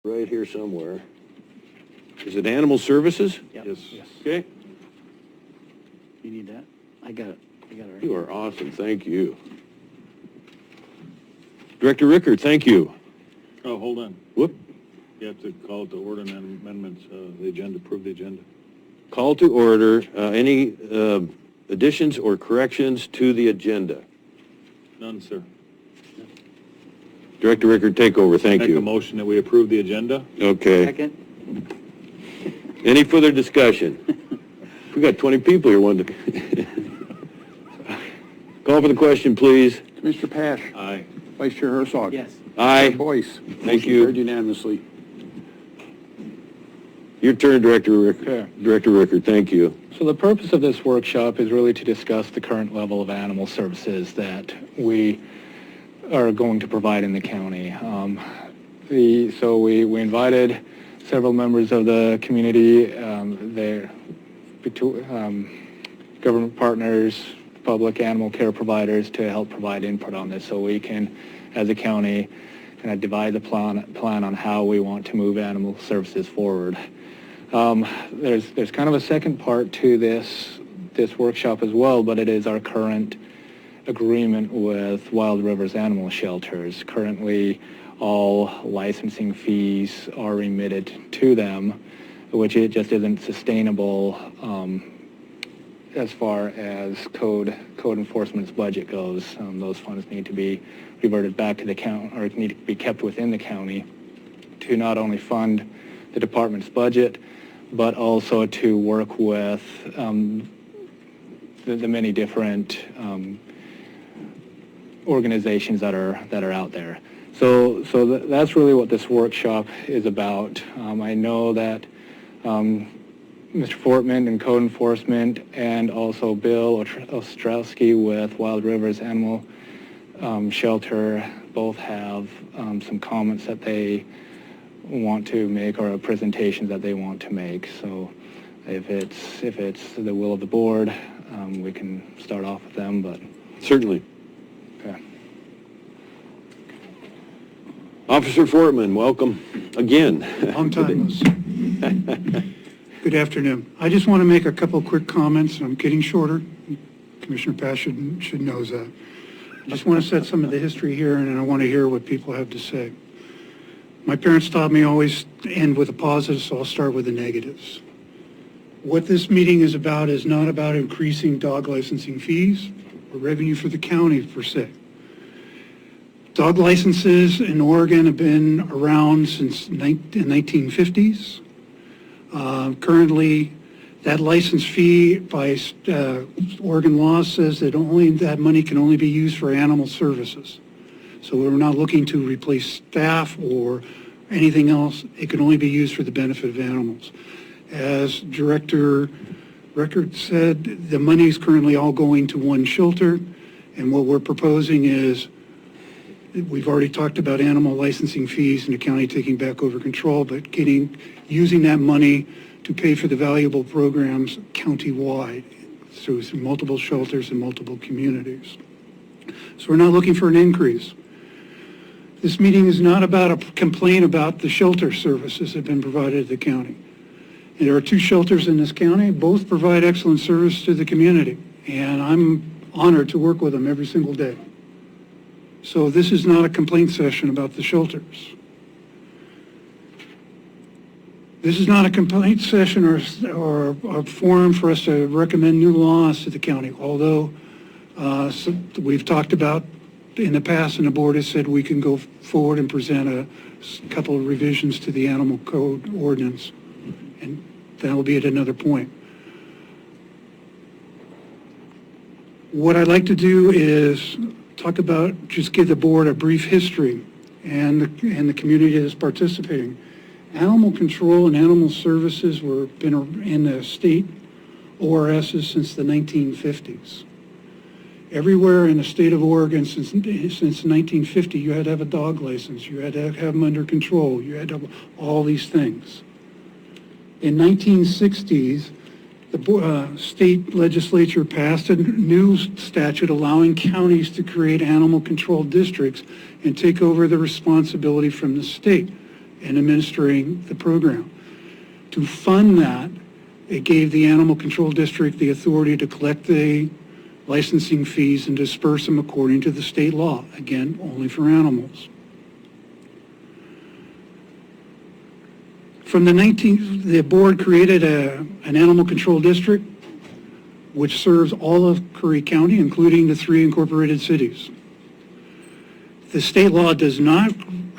Right here somewhere. Is it Animal Services? Yep. Yes. Okay. You need that? I got it. I got it right You here. are awesome. Thank you. Director Rickard, thank you. Oh, hold on. Whoop. You have to call it to order and amendments, the agenda, approve the agenda. Call to order. Any additions or corrections to the agenda? None, sir. Director Rickard, take over. Thank Make a you. motion that we approve the agenda. Okay. Second? Any further discussion? We got 20 people here. Call for the question, please. Commissioner Pash. Aye. Vice Chair Herzog. Yes. Aye. Boyce. Thank Motion you. carried unanimously. Your turn, Director Rickard. Okay. Director Rickard, thank you. So the purpose of this workshop is really to discuss the current level of animal services that we are going to provide in the county. So we invited several members of the community, government partners, public animal care providers to help provide input on this so we can, as a county, kind of divide the plan on how we want to move animal services forward. There's kind of a second part to this workshop as well, but it is our current agreement with Wild Rivers Animal Shelters. Currently, all licensing fees are remitted to them, which it just isn't sustainable as far as code enforcement's budget goes. Those funds need to be reverted back to the county, or need to be kept within the county to not only fund the department's budget, but also to work with the many different organizations that are out there. So that's really what this workshop is about. I know that Mr. Fortman in Code Enforcement and also Bill Ostrowski with Wild Rivers Animal Shelter both have some comments that they want to make, or presentations that they want to make. So if it's the will of the board, we can start off with them, but. Certainly. Okay. Officer Fortman, welcome again. Long time. Good afternoon. I just want to make a couple quick comments. I'm getting shorter. Commissioner Pash should know that. I just want to set some of the history here, and I want to hear what people have to say. My parents taught me always to end with a positive, so I'll start with the negatives. What this meeting is about is not about increasing dog licensing fees or revenue for the county per se. Dog licenses in Oregon have been around since the 1950s. Currently, that license fee by Oregon law says that that money can only be used for animal services. So we're not looking to replace staff or anything else. It can only be used for the benefit of animals. As Director Rickard said, the money is currently all going to one shelter, and what we're proposing is, we've already talked about animal licensing fees and the county taking back over control, but using that money to pay for the valuable programs county-wide through multiple shelters and multiple communities. So we're not looking for an increase. This meeting is not about a complaint about the shelter services that have been provided to the county. And there are two shelters in this county. Both provide excellent service to the community, and I'm honored to work with them every single day. So this is not a complaint session about the shelters. This is not a complaint session or a forum for us to recommend new laws to the county, although we've talked about in the past, and the board has said we can go forward and present a couple of revisions to the animal code ordinance, and that will be at another point. What I'd like to do is talk about, just give the board a brief history and the community that is participating. Animal control and animal services been in the state ORSs since the 1950s. Everywhere in the state of Oregon since 1950, you had to have a dog license, you had to have them under control, you had to have all these things. In 1960s, the state legislature passed a new statute allowing counties to create animal control districts and take over the responsibility from the state. and administering the program. To fund that, it gave the Animal Control District the authority to collect the licensing fees and disperse them according to the state law, again, only for animals. From the board created an animal control district which serves all of Curry County, including the 3 incorporated cities. The state law does not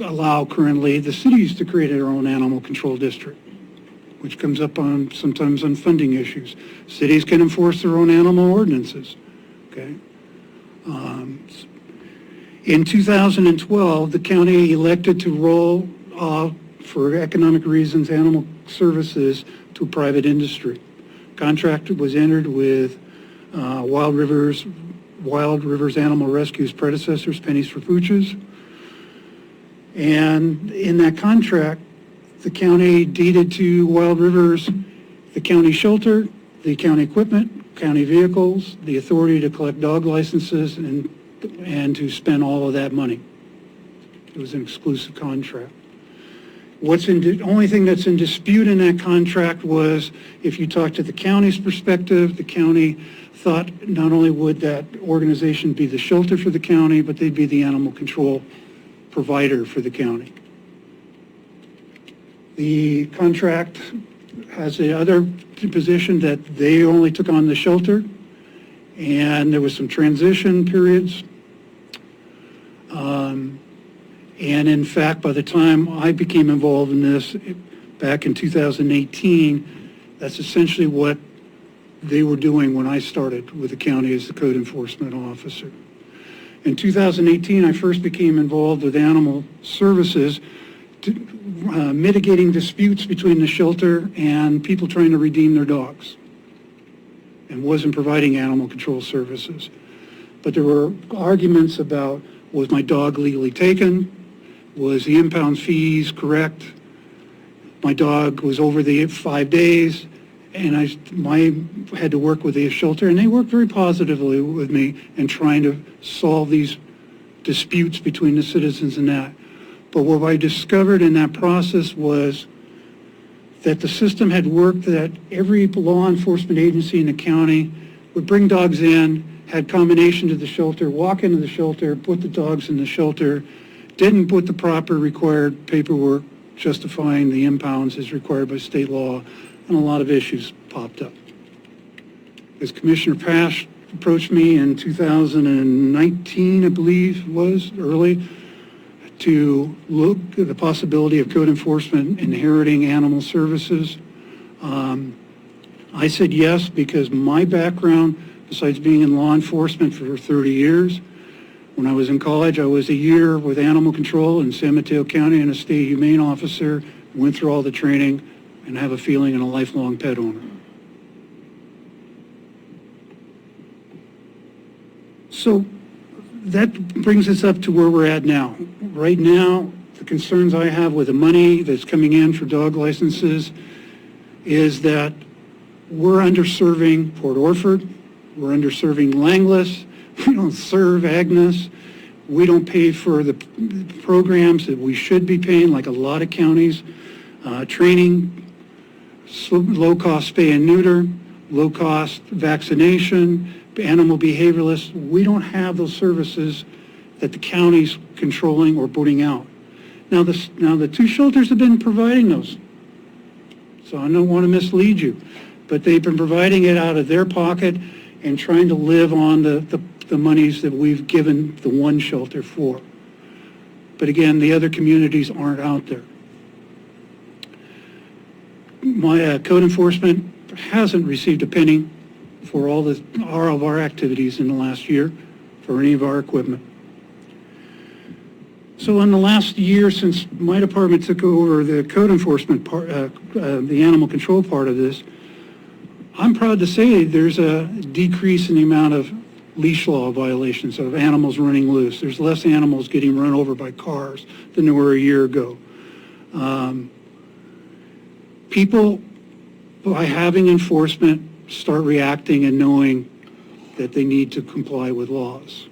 allow currently the cities to create their own animal control district, which comes up on sometimes on funding issues. Cities can enforce their own animal ordinances. Okay. In 2012, the county elected to roll off, for economic reasons, animal services to private industry. Contract was entered with Wild Rivers Animal Rescue's predecessors, Pennies for Pooches. And in that contract, the county deeded to Wild Rivers the county shelter, the county equipment, county vehicles, the authority to collect dog licenses, and to spend all of that money. It was an exclusive contract. The only thing that's in dispute in that contract was, if you talk to the county's perspective, the county thought not only would that organization be the shelter for the county, but they'd be the animal control provider for the county. The contract has the other position that they only took on the shelter, and there was some transition periods. And in fact, by the time I became involved in this back in 2018, that's essentially what they were doing when I started with the county as the code enforcement officer. In 2018, I first became involved with animal services, mitigating disputes between the shelter and people trying to redeem their dogs, and wasn't providing animal control services. But there were arguments about, was my dog legally taken? Was the impound fees correct? My dog was over the 5 days, and I had to work with the shelter, and they worked very positively with me in trying to solve these disputes between the citizens and that. But what I discovered in that process was that the system had worked, that every law enforcement agency in the county would bring dogs in, had combination to the shelter, walk into the shelter, put the dogs in the shelter, didn't put the proper required paperwork justifying the impounds as required by state law, and a lot of issues popped up. As Commissioner Pash approached me in 2019, I believe it was, early, to look at the possibility of code enforcement inheriting animal services. I said yes because my background, besides being in law enforcement for 30 years, when I was in college, I was a year with animal control in San Mateo County and a state humane officer, went through all the training, and have a feeling and a lifelong pet owner. So that brings us up to where we're at now. Right now, the concerns I have with the money that's coming in for dog licenses is that we're underserving Port Orford, we're underserving Langlis, we don't serve Agnes, we don't pay for the programs that we should be paying, like a lot of counties, training, low-cost spay and neuter, low-cost vaccination, animal behavioralists. We don't have those services that the county's controlling or putting out. Now the 2 shelters have been providing those, so I don't want to mislead you, but they've been providing it out of their pocket and trying to live on the monies that we've given the one shelter for. But again, the other communities aren't out there. My code enforcement hasn't received a penny for all of our activities in the last year for any of our equipment. So in the last year, since my department took over the code enforcement part, the animal control part of this, I'm proud to say there's a decrease in the amount of leash law violations of animals running loose. There's less animals getting run over by cars than there were a year ago. People, by having enforcement, start reacting and knowing that they need to comply with laws.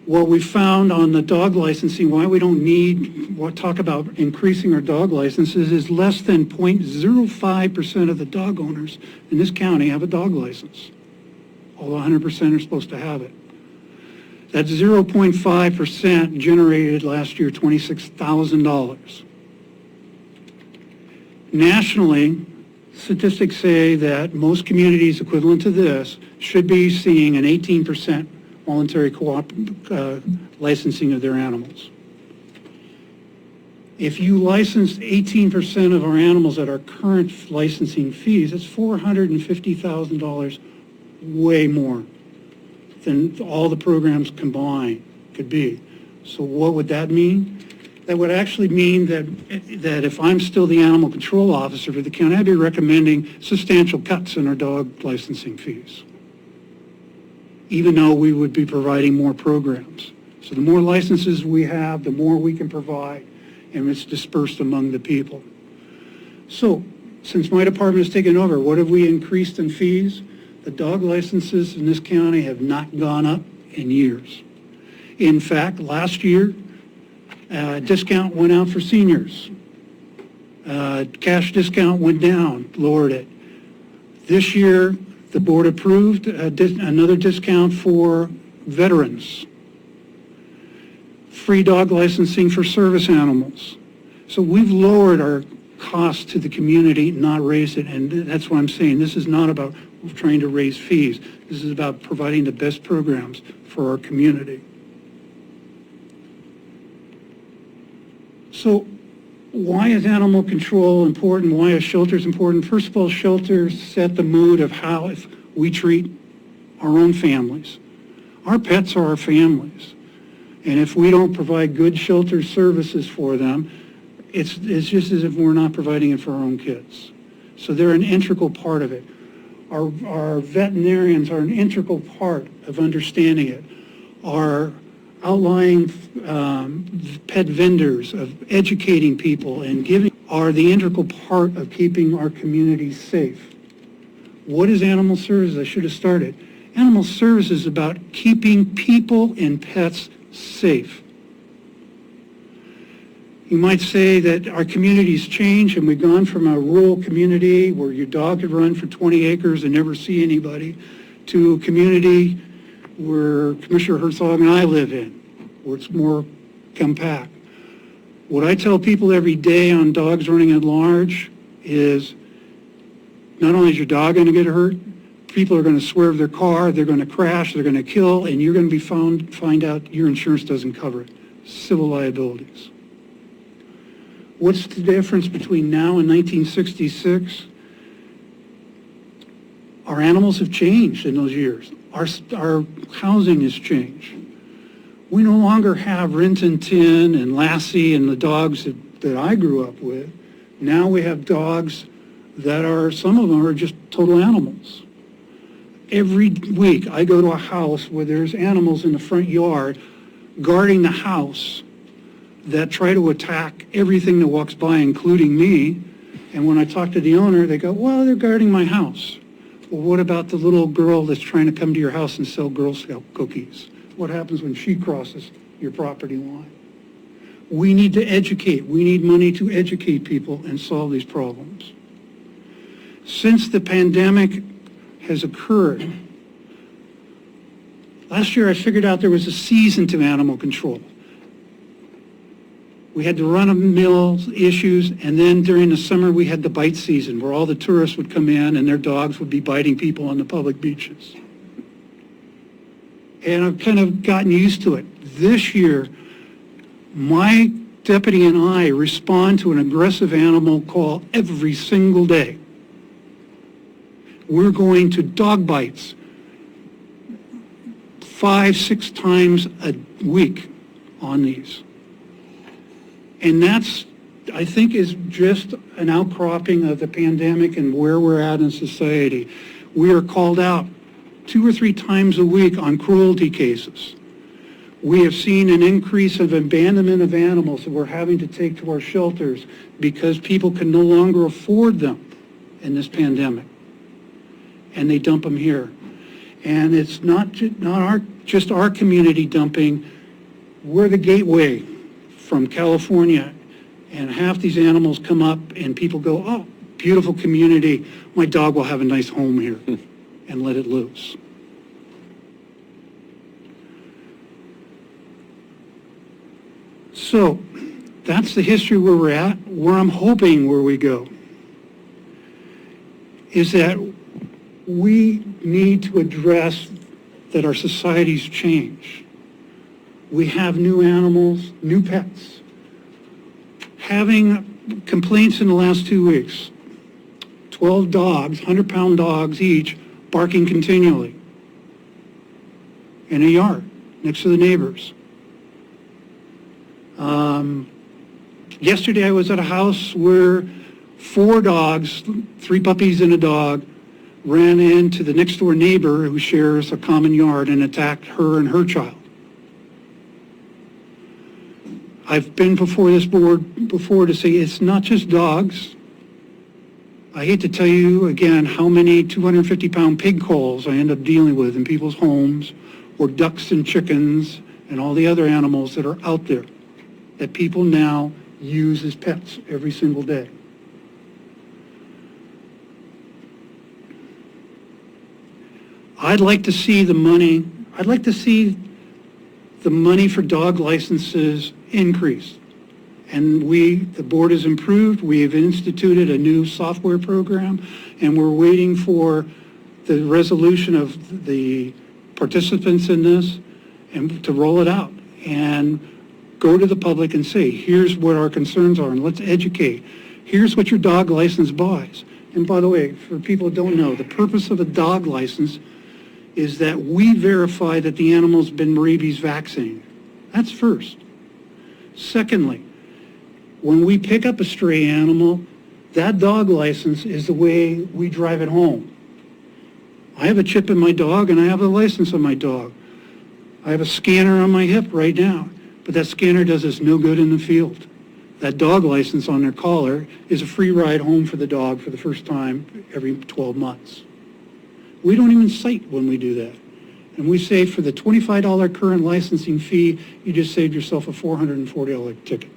What we found on the dog licensing, why we don't need, talk about increasing our dog licenses, is less than 0.05% of the dog owners in this county have a dog license. All 100% are supposed to have it. That 0.5% generated last year $26,000. Nationally, statistics say that most communities equivalent to this should be seeing an 18% voluntary licensing of their animals. If you licensed 18% of our animals at our current licensing fees, it's $450,000, way more than all the programs combined could be. So what would that mean? That would actually mean that if I'm still the animal control officer for the county, I'd be recommending substantial cuts in our dog licensing fees, even though we would be providing more programs. So the more licenses we have, the more we can provide, and it's dispersed among the people. So since my department has taken over, what have we increased in fees? The dog licenses in this county have not gone up in years. In fact, last year, discount went out for seniors. Cash discount went down, lowered it. This year, the board approved another discount for veterans. Free dog licensing for service animals. So we've lowered our cost to the community, not raised it, and that's what I'm saying. This is not about trying to raise fees. This is about providing the best programs for our community. So why is animal control important? Why is shelters important? First of all, shelters set the mood of how we treat our own families. Our pets are our families. And if we don't provide good shelter services for them, it's just as if we're not providing it for our own kids. So they're an integral part of it. Our veterinarians are an integral part of understanding it. Our outlying pet vendors, of educating people and giving, are the integral part of keeping our communities safe. What is animal services? I should have started. Animal services is about keeping people and pets safe. You might say that our communities change and we've gone from a rural community where your dog could run for 20 acres and never see anybody to a community where Commissioner Herzog and I live in, where it's more compact. What I tell people every day on dogs running at large is not only is your dog going to get hurt, people are going to swerve their car, they're going to crash, they're going to kill, and you're going to be find out your insurance doesn't cover it. Civil liabilities. What's the difference between now and 1966? Our animals have changed in those years. Our housing has changed. We no longer have Rin Tin Tin and Lassie and the dogs that I grew up with. Now we have dogs that are, some of them are just total animals. Every week I go to a house where there's animals in the front yard guarding the house that try to attack everything that walks by, including me. And when I talk to the owner, they go, well, they're guarding my house. Well, what about the little girl that's trying to come to your house and sell Girl Scout cookies? What happens when she crosses your property line? We need to educate. We need money to educate people and solve these problems. Since the pandemic has occurred, last year I figured out there was a season to animal control. We had the run-of-the-mill issues, and then during the summer we had the bite season where all the tourists would come in and their dogs would be biting people on the public beaches. And I've kind of gotten used to it. This year, my deputy and I respond to an aggressive animal call every single day. We're going to dog bites 5-6 times a week on these. And that's, I think, is just an outcropping of the pandemic and where we're at in society. We are called out 2 or 3 times a week on cruelty cases. We have seen an increase of abandonment of animals that we're having to take to our shelters because people can no longer afford them in this pandemic. And they dump them here. And it's not just our community dumping. we're the gateway from California, and half these animals come up and people go, oh, beautiful community, my dog will have a nice home here, and let it loose. So that's the history where we're at. Where I'm hoping where we go is that we need to address that our society's changed. We have new animals, new pets. Having complaints in the last 2 weeks, 12 dogs, 100-pound dogs each, barking continually in a yard next to the neighbors. Yesterday I was at a house where 4 dogs, 3 puppies and a dog, ran into the next door neighbor who shares a common yard and attacked her and her child. I've been before this board before to say it's not just dogs. I hate to tell you again how many 250-pound pig calls I end up dealing with in people's homes, or ducks and chickens and all the other animals that are out there that people now use as pets every single day. I'd like to see the money for dog licenses increase. And the board has improved. We have instituted a new software program, and we're waiting for the resolution of the participants in this and to roll it out and go to the public and say, here's what our concerns are, and let's educate. Here's what your dog license buys. And by the way, for people who don't know, the purpose of a dog license is that we verify that the animal's been rabies vaccinated. That's first. Secondly, when we pick up a stray animal, that dog license is the way we drive it home. I have a chip in my dog and I have a license on my dog. I have a scanner on my hip right now, but that scanner does us no good in the field. That dog license on their collar is a free ride home for the dog for the first time every 12 months. We don't even cite when we do that. And we say for the $25 current licensing fee, you just saved yourself a $440 ticket.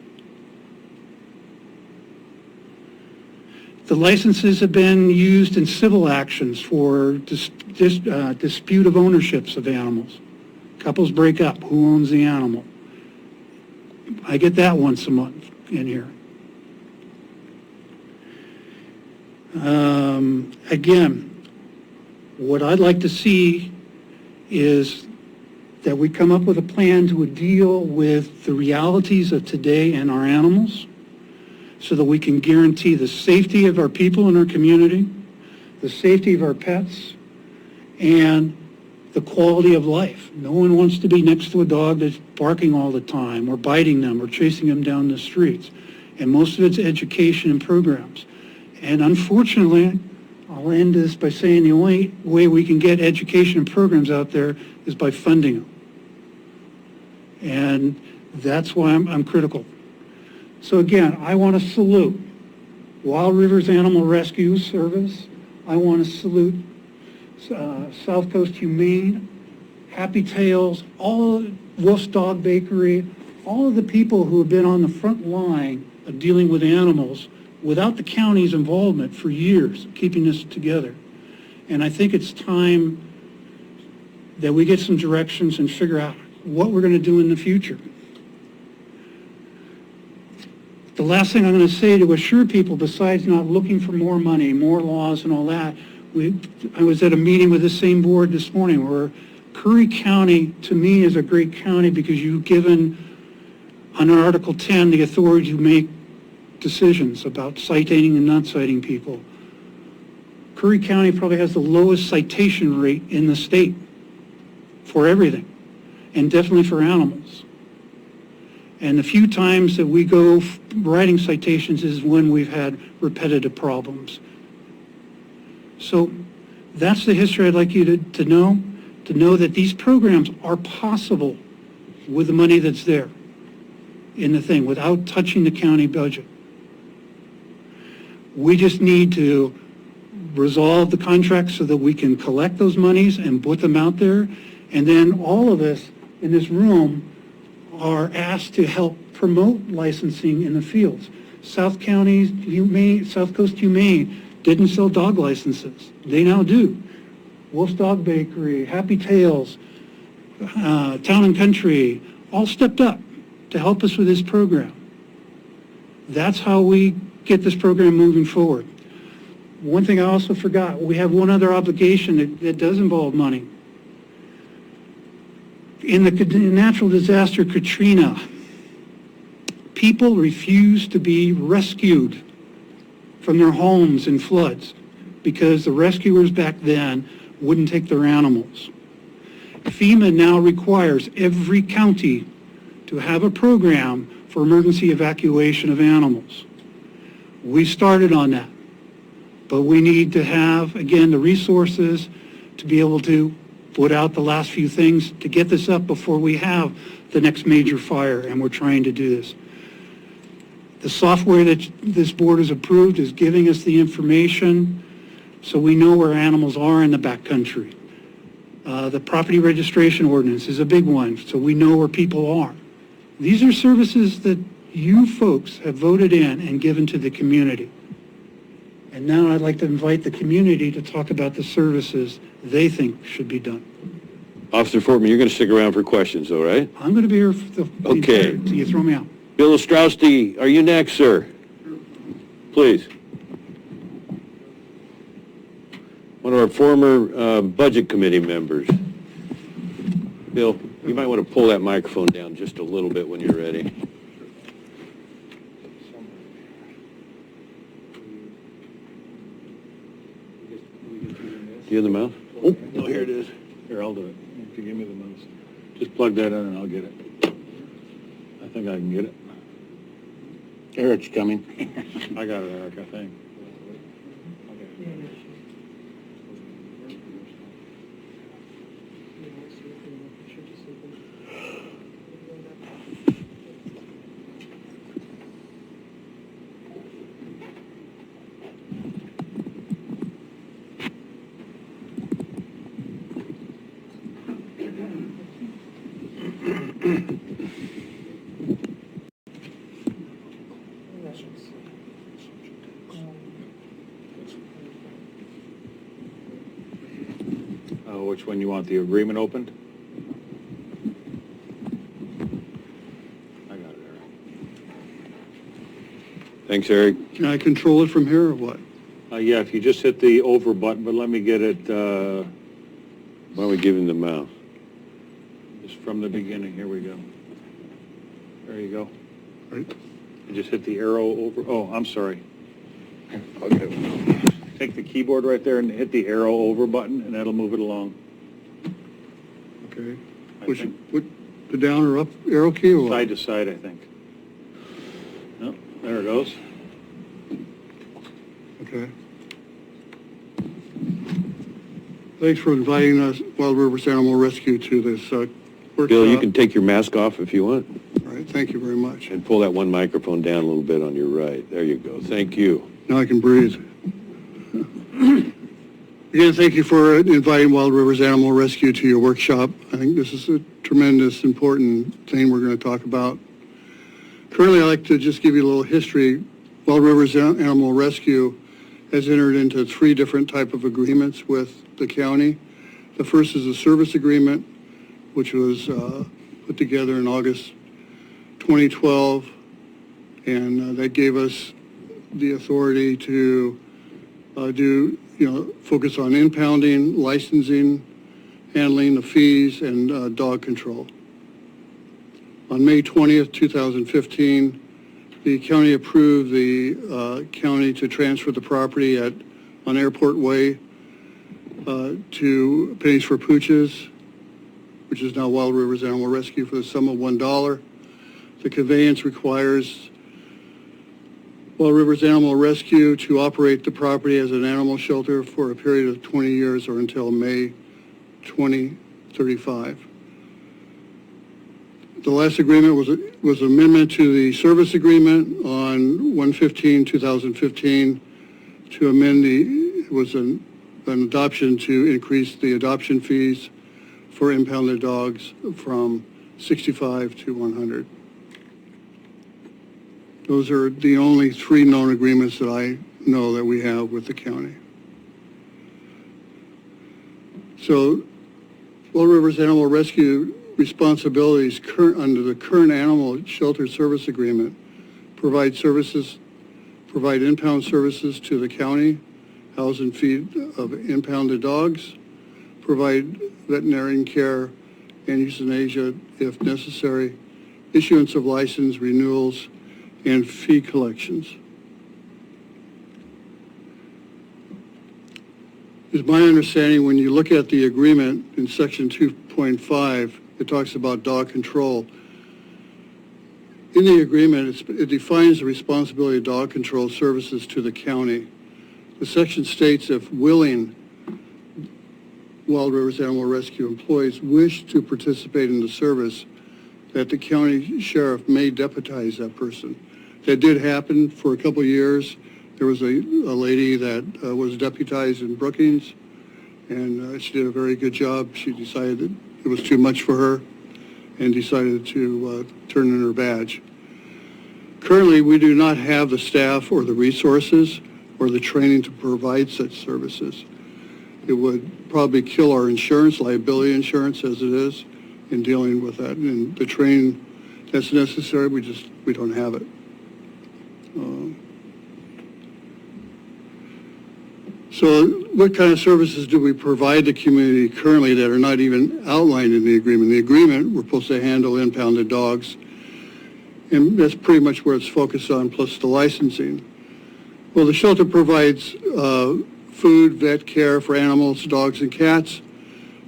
The licenses have been used in civil actions for dispute of ownerships of animals. Couples break up, who owns the animal? I get that once a month in here. Again, what I'd like to see is that we come up with a plan to deal with the realities of today and our animals so that we can guarantee the safety of our people in our community, the safety of our pets, and the quality of life. No one wants to be next to a dog that's barking all the time or biting them or chasing them down the streets. And most of it's education and programs. And unfortunately, I'll end this by saying the only way we can get education and programs out there is by funding them. And that's why I'm critical. So again, I want to salute Wild Rivers Animal Rescue Service. I want to salute South Coast Humane, Happy Tails, all Wolf's Dog Bakery, all of the people who have been on the front line of dealing with animals without the county's involvement for years, keeping this together. And I think it's time that we get some directions and figure out what we're going to do in the future. The last thing I'm going to say to assure people, besides not looking for more money, more laws and all that, I was at a meeting with the same board this morning where Curry County, to me, is a great county because you've given, under Article 10, the authority to make decisions about citing and not citing people. Curry County probably has the lowest citation rate in the state for everything, and definitely for animals. And the few times that we go writing citations is when we've had repetitive problems. So that's the history I'd like you to know that these programs are possible with the money that's there in the thing, without touching the county budget. We just need to resolve the contracts so that we can collect those monies and put them out there. And then all of us in this room are asked to help promote licensing in the fields. South Coast Humane didn't sell dog licenses. They now do. Wolf's Dog Bakery, Happy Tales, Town and Country, all stepped up to help us with this program. That's how we get this program moving forward. One thing I also forgot, we have one other obligation that does involve money. In the natural disaster Katrina, people refused to be rescued from their homes in floods because the rescuers back then wouldn't take their animals. FEMA now requires every county to have a program for emergency evacuation of animals. We started on that, but we need to have, again, the resources to be able to put out the last few things to get this up before we have the next major fire, and we're trying to do this. The software that this board has approved is giving us the information so we know where animals are in the backcountry. The property registration ordinance is a big one, so we know where people are. These are services that you folks have voted in and given to the community. And now I'd like to invite the community to talk about the services they think should be done. Officer Fortman, you're going to stick around for questions, all right? I'm going to be here for the Okay. until you throw me out. Bill Ostrowski, are you next, sir? Please. One of our former Budget Committee members. Bill, you might want to pull that microphone down just a little bit when you're ready. Do you have the mouse? Oh, no, here it is. Here, I'll do it. If you give me the mouse. Just plug that in and I'll get it. I think I can get it. Eric's coming. I got it, Eric, I think. Which one you want, the agreement opened? I got it, Eric. Thanks, Eric. Can I control it from here or what? Yeah, if you just hit the over button, but let me get it, Why don't we give him the mouse? just from the beginning. Here we go. There you go. Right. And just hit the arrow over, oh, I'm sorry. Okay. Take the keyboard right there and hit the arrow over button, and that'll move it along. Okay. I Push think. it, put the down or up arrow key or what? Side to side, I think. No, there it goes. Okay. Thanks for inviting us, Wild Rivers Animal Rescue, to this workshop. Bill, you can take your mask off if you want, All right, thank you very much. and pull that one microphone down a little bit on your right. There you go. Thank you. Now I can breathe. Again, thank you for inviting Wild Rivers Animal Rescue to your workshop. I think this is a tremendous, important thing we're going to talk about. Currently, I'd like to just give you a little history. Wild Rivers Animal Rescue has entered into 3 different type of agreements with the county. The first is a service agreement, which was put together in August 2012, and that gave us the authority to focus on impounding, licensing, handling the fees, and dog control. On May 20th, 2015, the county approved the county to transfer the property on Airport Way to Pennies for Pooches, which is now Wild Rivers Animal Rescue, for the sum of $1. The conveyance requires Wild Rivers Animal Rescue to operate the property as an animal shelter for a period of 20 years or until May 2035. The last agreement was an amendment to the service agreement on 1/15/2015 to amend an adoption to increase the adoption fees for impounded dogs from 65 to 100. Those are the only 3 known agreements that I know that we have with the county. So, Wild Rivers Animal Rescue responsibilities under the current Animal Shelter Service Agreement provide impound services to the county, house and feed of impounded dogs, provide veterinarian care and euthanasia if necessary, issuance of license renewals, and fee collections. It's my understanding when you look at the agreement in section 2.5, it talks about dog control. In the agreement, it defines the responsibility of dog control services to the county. The section states if willing Wild Rivers Animal Rescue employees wish to participate in the service, that the county sheriff may deputize that person. That did happen for a couple of years. There was a lady that was deputized in Brookings, and she did a very good job. She decided that it was too much for her and decided to turn in her badge. Currently, we do not have the staff or the resources or the training to provide such services. It would probably kill our insurance, liability insurance as it is, in dealing with that. And the training that's necessary, we don't have it. So what kind of services do we provide the community currently that are not even outlined in the agreement? The agreement, we're supposed to handle impounded dogs, and that's pretty much where it's focused on, plus the licensing. Well, the shelter provides food, vet care for animals, dogs, and cats,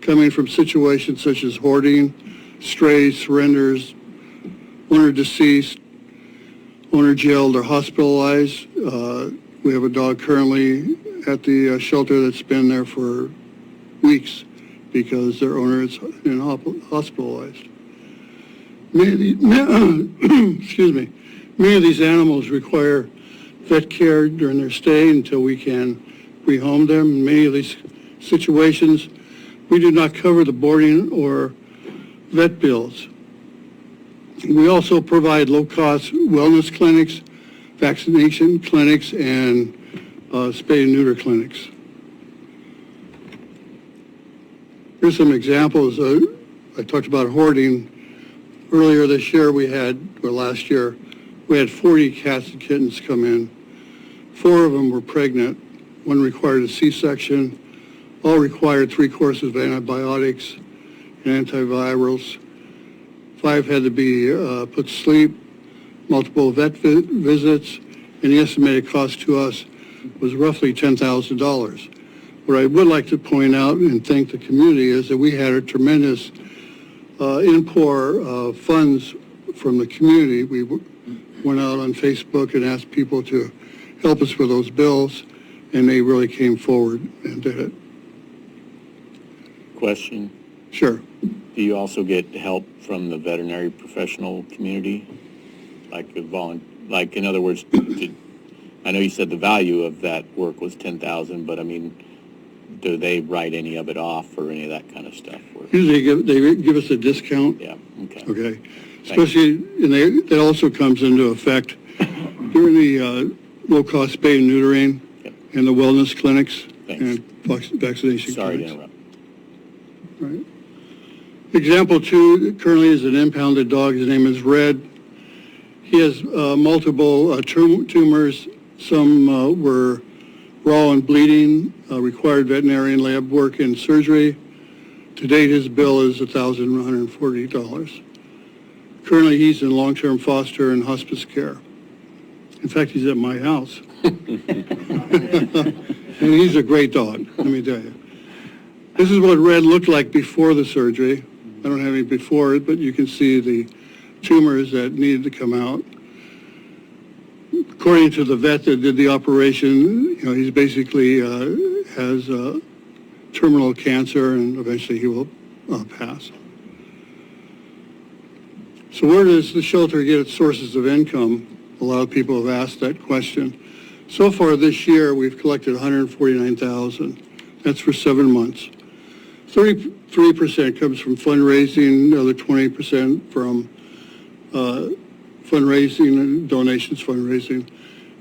coming from situations such as hoarding, strays, surrenders, owner deceased, owner jailed or hospitalized. We have a dog currently at the shelter that's been there for weeks because their owner is hospitalized. Many of these animals require vet care during their stay until we can rehome them. In many of these situations, we do not cover the boarding or vet bills. We also provide low-cost wellness clinics, vaccination clinics, and spay and neuter clinics. Here's some examples. I talked about hoarding. Earlier this year, last year, we had 40 cats and kittens come in. 4 of them were pregnant. 1 required a C-section. All required 3 courses of antibiotics and antivirals. 5 had to be put to sleep, multiple vet visits, and the estimated cost to us was roughly $10,000. What I would like to point out and thank the community is that we had a tremendous inpour of funds from the community. We went out on Facebook and asked people to help us with those bills, and they really came forward and did it. Question. Sure. Do you also get help from the veterinary professional community? Like in other words, I know you said the value of that work was $10,000, but I mean, do they write any of it off or any of that kind of stuff? Usually they give us a discount. Yeah, okay. Okay. Especially, and that also comes into effect during the low-cost spay and neutering and the wellness clinics and vaccination Sorry clinics. to interrupt. Right. Example 2 currently is an impounded dog. His name is Red. He has multiple tumors. Some were raw and bleeding, required veterinarian lab work and surgery. To date, his bill is $1,140. Currently, he's in long-term foster and hospice care. In fact, he's at my house. And he's a great dog, let me tell you. This is what Red looked like before the surgery. I don't have any before it, but you can see the tumors that needed to come out. According to the vet that did the operation, he's basically has terminal cancer, and eventually he will pass. So where does the shelter get its sources of income? A lot of people have asked that question. So far this year, we've collected $149,000. That's for 7 months. 33% comes from fundraising, the other 20% from fundraising and donations fundraising.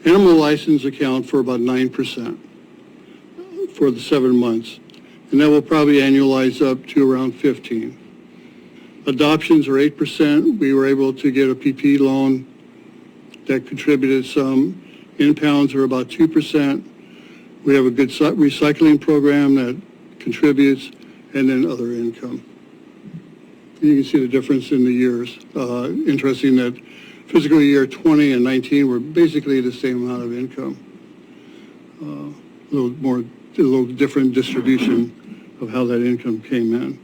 Animal license account for about 9% for the 7 months, and that will probably annualize up to around 15. Adoptions are 8%. We were able to get a PP loan that contributed some. Impounds are about 2%. We have a good recycling program that contributes, and then other income. You can see the difference in the years. Interesting that fiscal year 20 and 19 were basically the same amount of income. A little different distribution of how that income came in.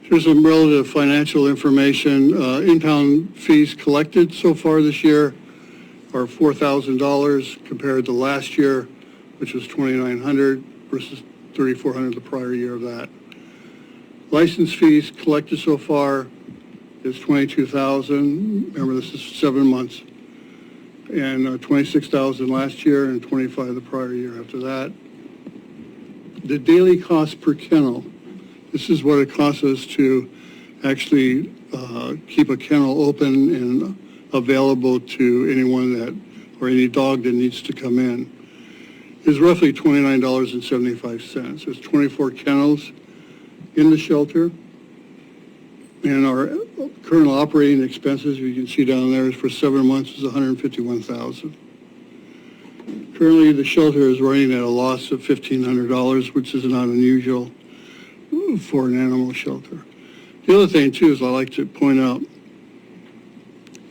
Here's some relative financial information. Impound fees collected so far this year are $4,000 compared to last year, which was $2,900 versus $3,400 the prior year of that. License fees collected so far is $22,000. Remember, this is 7 months. And $26,000 last year and $25,000 the prior year after that. The daily cost per kennel, this is what it costs us to actually keep a kennel open and available to anyone that, or any dog that needs to come in, is roughly $29.75. There's 24 kennels in the shelter, and our current operating expenses, you can see down there, for 7 months is $151,000. Currently, the shelter is running at a loss of $1,500, which is not unusual for an animal shelter. The other thing, too, is I like to point out,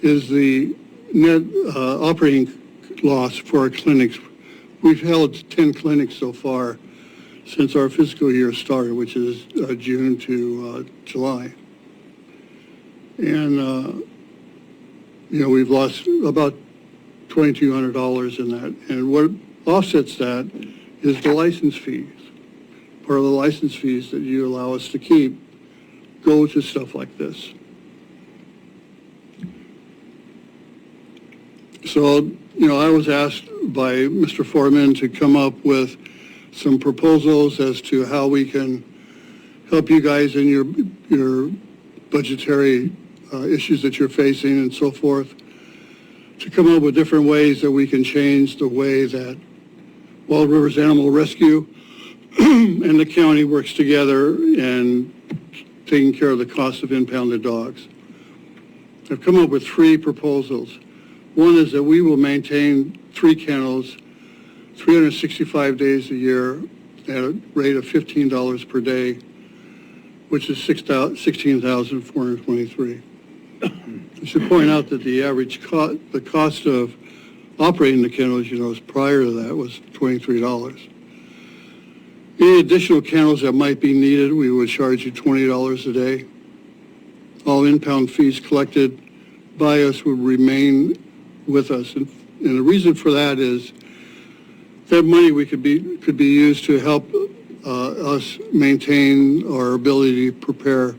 is the net operating loss for our clinics. We've held 10 clinics so far since our fiscal year started, which is June to July. And, we've lost about $2,200 in that. And what offsets that is the license fees. Part of the license fees that you allow us to keep go to stuff like this. So, I was asked by Mr. Foreman to come up with some proposals as to how we can help you guys in your budgetary issues that you're facing and so forth, to come up with different ways that we can change the way that Wild Rivers Animal Rescue and the county works together and taking care of the cost of impounded dogs. I've come up with 3 proposals. One is that we will maintain 3 kennels 365 days a year at a rate of $15 per day, which is $16,423. I should point out that the average the cost of operating the kennels, prior to that was $23. Any additional kennels that might be needed, we would charge you $20 a day. All impound fees collected by us would remain with us, and the reason for that is that money could be used to help us maintain our ability to prepare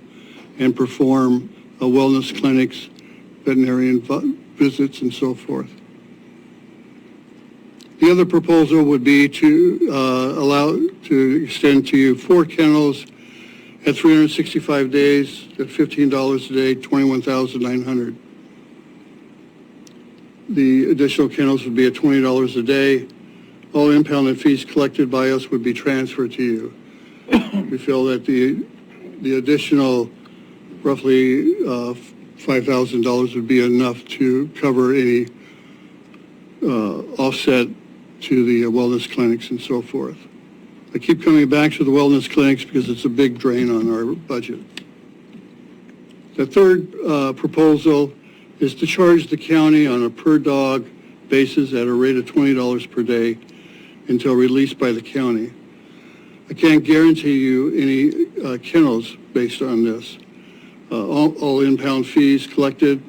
and perform wellness clinics, veterinarian visits, and so forth. The other proposal would be to extend to you 4 kennels at 365 days at $15 a day, $21,900. The additional kennels would be at $20 a day. All impounded fees collected by us would be transferred to you. We feel that the additional roughly $5,000 would be enough to cover any offset to the wellness clinics and so forth. I keep coming back to the wellness clinics because it's a big drain on our budget. The third proposal is to charge the county on a per dog basis at a rate of $20 per day until released by the county. I can't guarantee you any kennels based on this. All impound fees collected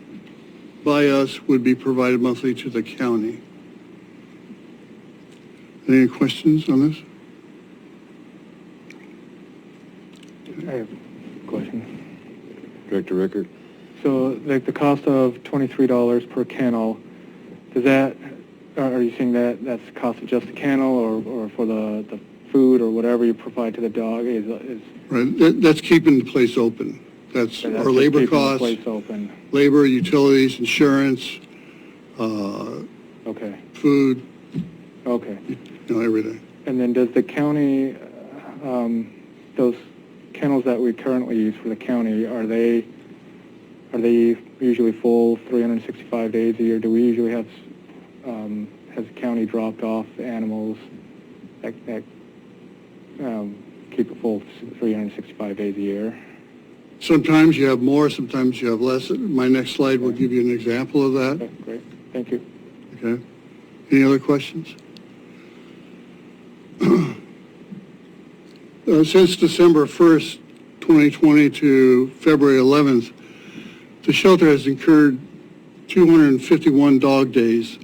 by us would be provided monthly to the county. Any questions on this? I have a question. Director Rickert? So, the cost of $23 per kennel, are you saying that that's the cost of just the kennel, or for food or whatever you provide to the dog is Right, that's keeping the place open. That's that's our just labor keeping the costs, place open. labor, utilities, insurance, Okay, food, okay. everything. And then does the county, those kennels that we currently use for the county, are they usually full 365 days a year? Do we usually have, has the county dropped off animals that keep it full 365 days a year? Sometimes you have more, sometimes you have less. My next slide will give you an example of that. Okay, great, thank you. Okay. Any other questions? Since December 1st, 2020 to February 11th, the shelter has incurred 251 dog days.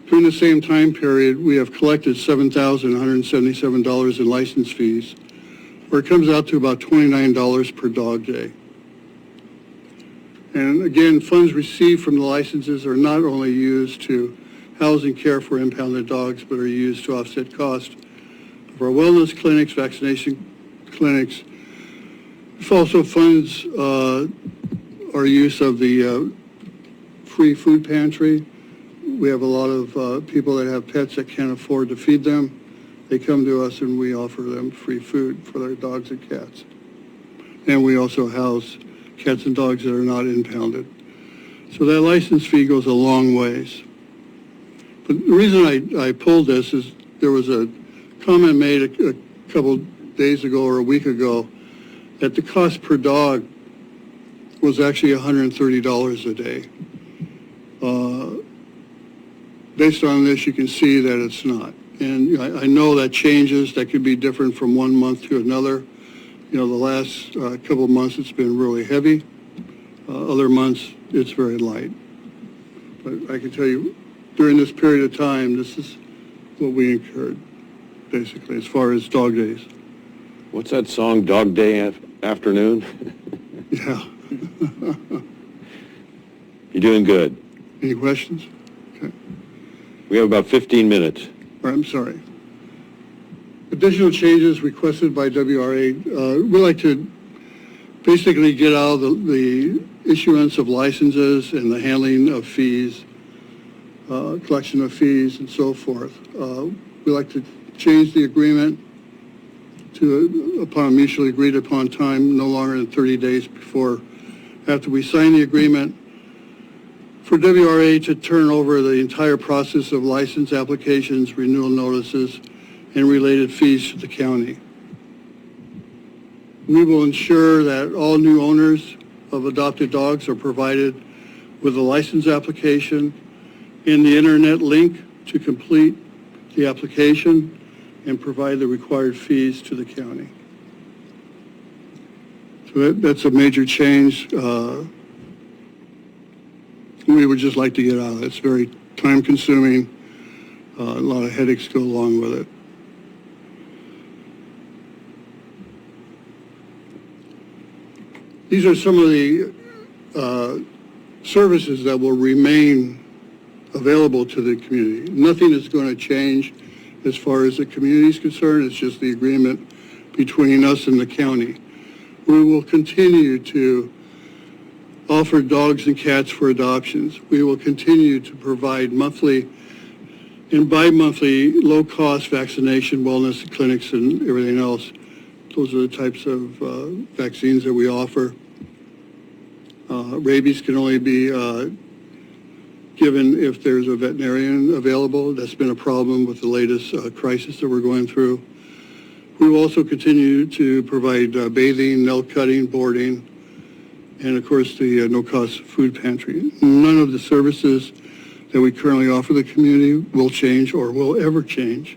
During the same time period, we have collected $7,177 in license fees, where it comes out to about $29 per dog day. And again, funds received from the licenses are not only used to house and care for impounded dogs, but are used to offset costs of our wellness clinics, vaccination clinics. It also funds our use of the free food pantry. We have a lot of people that have pets that can't afford to feed them. They come to us and we offer them free food for their dogs and cats. And we also house cats and dogs that are not impounded. So that license fee goes a long ways. But the reason I pulled this is there was a comment made a couple days ago or a week ago that the cost per dog was actually $130 a day. Based on this, you can see that it's not. And I know that changes. That could be different from one month to another. The last couple of months it's been really heavy. Other months it's very light. But I can tell you, during this period of time, this is what we incurred, basically, as far as dog days. What's that song, Dog Day Afternoon? Yeah. You're doing good. Any questions? Okay. We have about 15 minutes. Or, I'm sorry. Additional changes requested by WRA. We like to basically get out of the issuance of licenses and the handling of fees, collection of fees and so forth. We like to change the agreement to upon a mutually agreed upon time, no longer than 30 days after we sign the agreement, for WRA to turn over the entire process of license applications, renewal notices, and related fees to the county. We will ensure that all new owners of adopted dogs are provided with a license application and the internet link to complete the application and provide the required fees to the county. So that's a major change. We would just like to get out of it. It's very time-consuming. A lot of headaches go along with it. These are some of the services that will remain available to the community. Nothing is going to change as far as the community is concerned. It's just the agreement between us and the county. We will continue to offer dogs and cats for adoptions. We will continue to provide monthly and bi-monthly low-cost vaccination, wellness clinics, and everything else. Those are the types of vaccines that we offer. Rabies can only be given if there's a veterinarian available. That's been a problem with the latest crisis that we're going through. We will also continue to provide bathing, nail cutting, boarding, and of course the no-cost food pantry. None of the services that we currently offer the community will change or will ever change.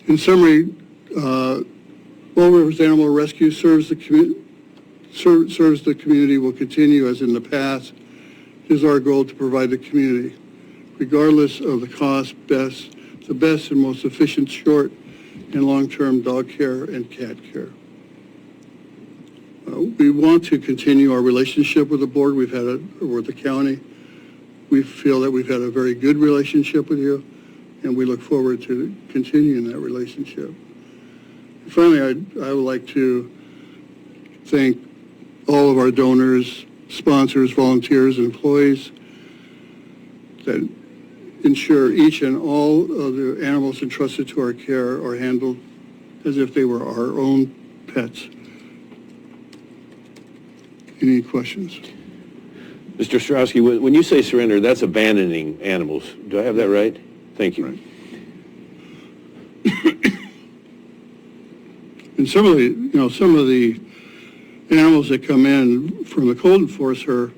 In summary, Wild Rivers Animal Rescue serves the community, will continue as in the past. It is our goal to provide the community, regardless of the cost, the best and most efficient short and long-term dog care and cat care. We want to continue our relationship with the board. We've had it with the county. We feel that we've had a very good relationship with you, and we look forward to continuing that relationship. Finally, I would like to thank all of our donors, sponsors, volunteers, and employees that ensure each and all of the animals entrusted to our care are handled as if they were our own pets. Any questions? Mr. Ostrowski, when you say surrender, that's abandoning animals. Do I have that right? Thank you. Right. And some of the animals that come in from the cold enforcer,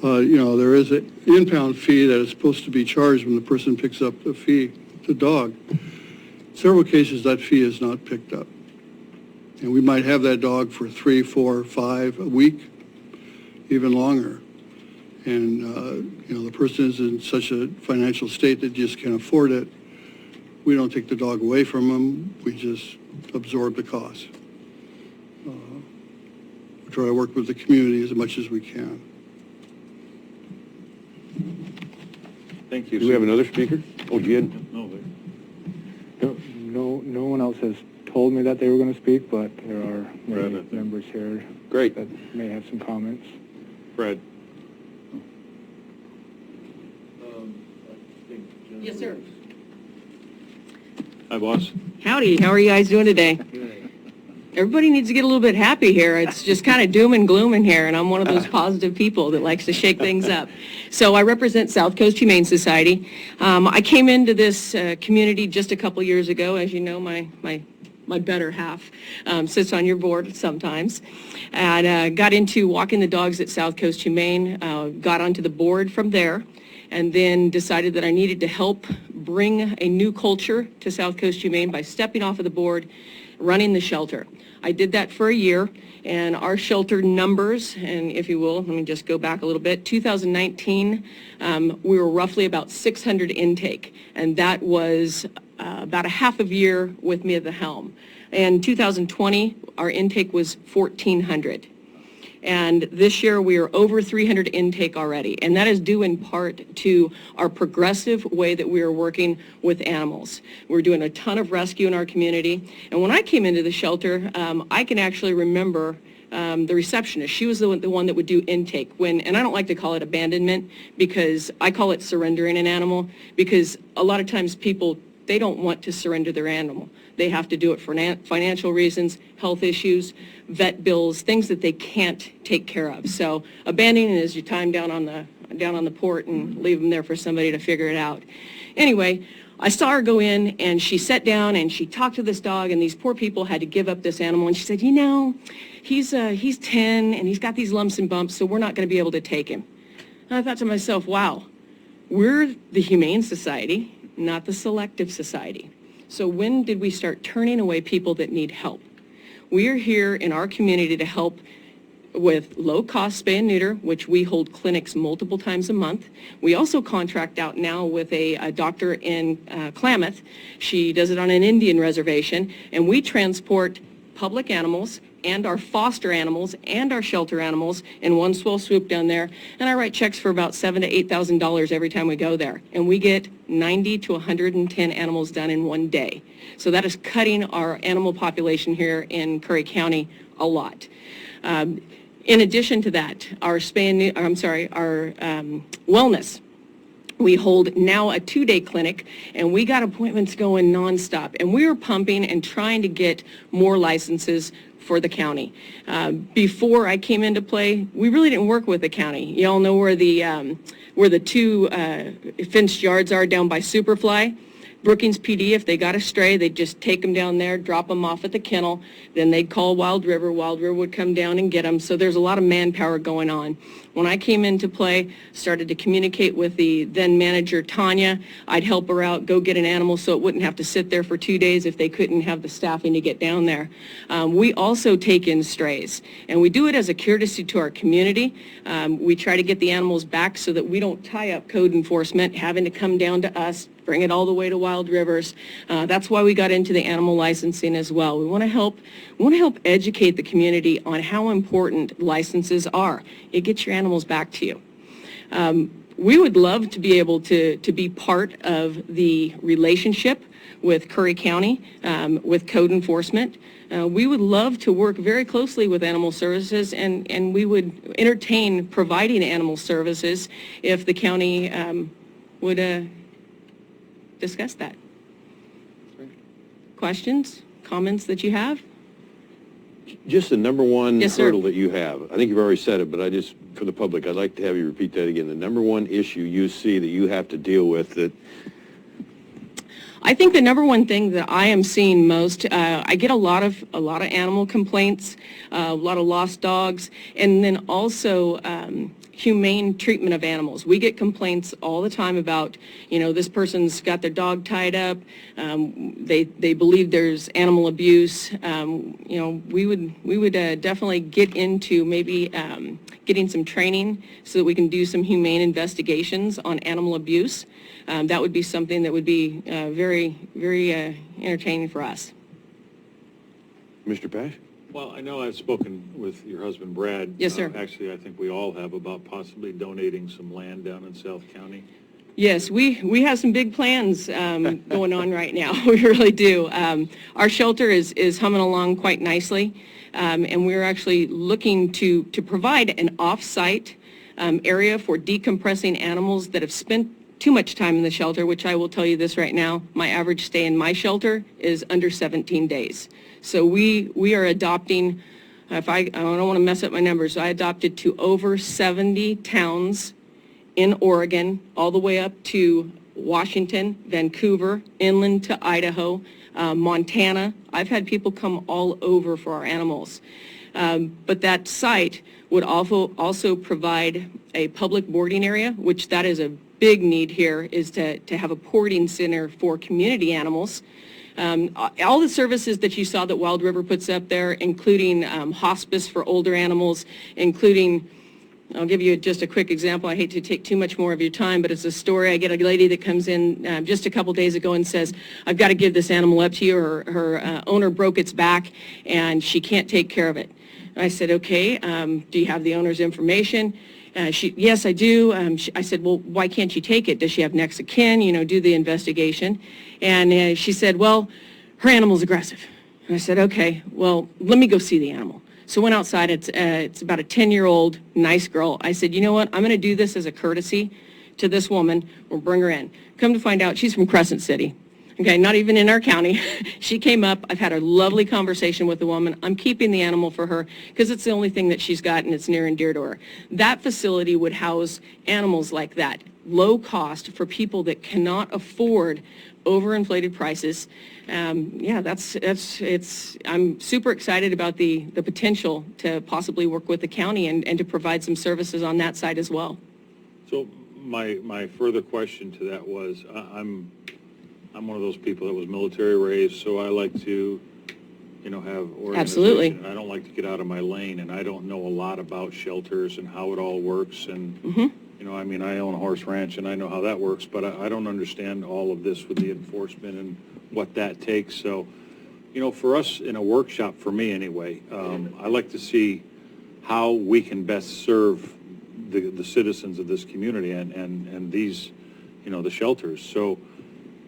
there is an impound fee that is supposed to be charged when the person picks up the dog. In several cases, that fee is not picked up. And we might have that dog for 3, 4, 5 a week, even longer. And, the person is in such a financial state that just can't afford it. We don't take the dog away from them. We just absorb the cost. We try to work with the community as much as we can. Thank you. Do we have another speaker? Oh, Jed? No, No one else has told me that they were going to speak, but there are Brad, I many think. members here Great. that may have some comments. Brad. Yes, sir. Hi, boss. Howdy, how are you guys doing today? Everybody needs to get a little bit happy here. It's just kind of doom and gloom in here, and I'm one of those positive people that likes to shake things up. So I represent South Coast Humane Society. I came into this community just a couple years ago. As you know, my better half sits on your board sometimes, and got into walking the dogs at South Coast Humane, got onto the board from there, and then decided that I needed to help bring a new culture to South Coast Humane by stepping off of the board, running the shelter. I did that for a year, and our shelter numbers, and if you will, let me just go back a little bit, 2019, we were roughly about 600 intake, and that was about a half a year with me at the helm. And 2020, our intake was 1,400. And this year we are over 300 intake already, and that is due in part to our progressive way that we are working with animals. We're doing a ton of rescue in our community, and when I came into the shelter, I can actually remember the receptionist. She was the one that would do intake and I don't like to call it abandonment, because I call it surrendering an animal, because a lot of times people, they don't want to surrender their animal. They have to do it for financial reasons, health issues, vet bills, things that they can't take care of. So abandoning is your time down on the port and leave them there for somebody to figure it out. Anyway, I saw her go in, and she sat down and she talked to this dog, and these poor people had to give up this animal, and she said, he's 10 and he's got these lumps and bumps, so we're not going to be able to take him. And I thought to myself, wow, we're the Humane Society, not the Selective Society. So when did we start turning away people that need help? We are here in our community to help with low-cost spay and neuter, which we hold clinics multiple times a month. We also contract out now with a doctor in Klamath. She does it on an Indian reservation, and we transport public animals and our foster animals and our shelter animals in one swell swoop down there, and I write checks for about $7,000 to $8,000 every time we go there, and we get 90 to 110 animals done in one day. So that is cutting our animal population here in Curry County a lot. In addition to that, our wellness. We hold now a 2-day clinic, and we got appointments going nonstop, and we are pumping and trying to get more licenses for the county. Before I came into play, we really didn't work with the county. You all know where the two fenced yards are down by Superfly. Brookings PD, if they got a stray, they'd just take them down there, drop them off at the kennel, then they'd call Wild River. Wild River would come down and get them. So there's a lot of manpower going on. When I came into play, started to communicate with the then manager, Tanya. I'd help her out, go get an animal so it wouldn't have to sit there for 2 days if they couldn't have the staffing to get down there. We also take in strays, and we do it as a courtesy to our community. We try to get the animals back so that we don't tie up code enforcement having to come down to us, bring it all the way to Wild Rivers. That's why we got into the animal licensing as well. We want to help educate the community on how important licenses are. It gets your animals back to you. We would love to be able to be part of the relationship with Curry County, with code enforcement. We would love to work very closely with animal services, and we would entertain providing animal services if the county would discuss that. Questions, comments that you have? Just the number one Yes, sir. hurdle that you have. I think you've already said it, but I just, for the public, I'd like to have you repeat that again. The number one issue you see that you have to deal with that. I think the number one thing that I am seeing most, I get a lot of animal complaints, a lot of lost dogs, and then also humane treatment of animals. We get complaints all the time about, this person's got their dog tied up. They believe there's animal abuse. We would definitely get into maybe getting some training so that we can do some humane investigations on animal abuse. That would be something that would be very, very entertaining for us. Mr. Pash? Well, I know I've spoken with your husband, Brad. Yes, sir. Actually, I think we all have about possibly donating some land down in South County. Yes, we have some big plans going on right now. We really do. Our shelter is humming along quite nicely, and we're actually looking to provide an off-site area for decompressing animals that have spent too much time in the shelter, which I will tell you this right now, my average stay in my shelter is under 17 days. So we are adopting, I don't want to mess up my numbers, I adopted to over 70 towns in Oregon, all the way up to Washington, Vancouver, inland to Idaho, Montana. I've had people come all over for our animals. But that site would also provide a public boarding area, which that is a big need here, is to have a boarding center for community animals. All the services that you saw that Wild River puts up there, including hospice for older animals, including, I'll give you just a quick example. I hate to take too much more of your time, but it's a story. I get a lady that comes in just a couple days ago and says, I've got to give this animal up to you. Her owner broke its back and she can't take care of it. And I said, okay, do you have the owner's information? Yes, I do. I said, well, why can't you take it? Does she have next of kin? Do the investigation. And she said, well, her animal's aggressive. And I said, okay, well, let me go see the animal. So went outside. It's about a 10-year-old nice girl. I said, you know what? I'm going to do this as a courtesy to this woman. We'll bring her in. Come to find out, she's from Crescent City. Okay, not even in our county. She came up. I've had a lovely conversation with the woman. I'm keeping the animal for her because it's the only thing that she's got and it's near and dear to her. That facility would house animals like that, low cost for people that cannot afford overinflated prices. I'm super excited about the potential to possibly work with the county and to provide some services on that side as well. So my further question to that was, I'm one of those people that was military raised, so I like to, have organization. Absolutely. I don't like to get out of my lane, and I don't know a lot about shelters and how it all works. And, I own a horse ranch, and I know how that works, but I don't understand all of this with the enforcement and what that takes. So, for us in a workshop, for me anyway, I like to see how we can best serve the citizens of this community and these, the shelters. So,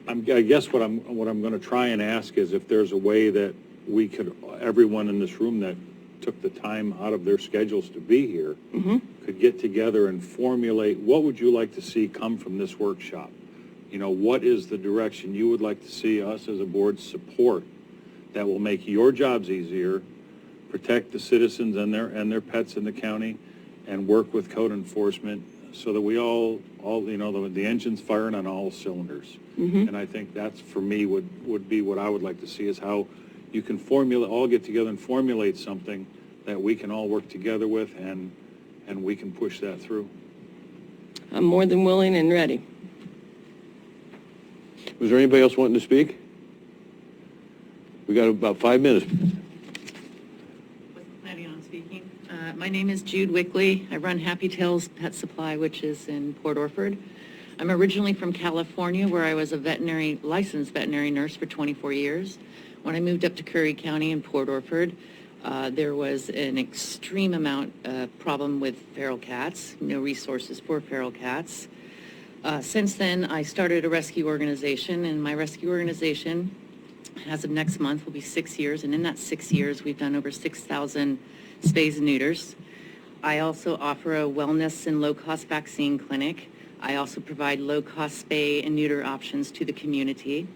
I guess what I'm going to try and ask is if there's a way that we could, everyone in this room that took the time out of their schedules to be here, could get together and formulate what would you like to see come from this workshop? What is the direction you would like to see us as a board support that will make your jobs easier, protect the citizens and their pets in the county, and work with code enforcement so that we all the engine's firing on all cylinders. And I think that's, for me, would be what I would like to see, is how you can all get together and formulate something that we can all work together with and we can push that through. I'm more than willing and ready. Was there anybody else wanting to speak? We got about 5 minutes. Wasn't planning on speaking. My name is Jude Wickley. I run Happy Tails Pet Supply, which is in Port Orford. I'm originally from California, where I was a licensed veterinary nurse for 24 years. When I moved up to Curry County in Port Orford, There was an extreme amount of problem with feral cats, no resources for feral cats. Since then, I started a rescue organization, and my rescue organization, as of next month, will be 6 years, and in that 6 years, we've done over 6,000 spays and neuters. I also offer a wellness and low-cost vaccine clinic. I also provide low-cost spay and neuter options to the community.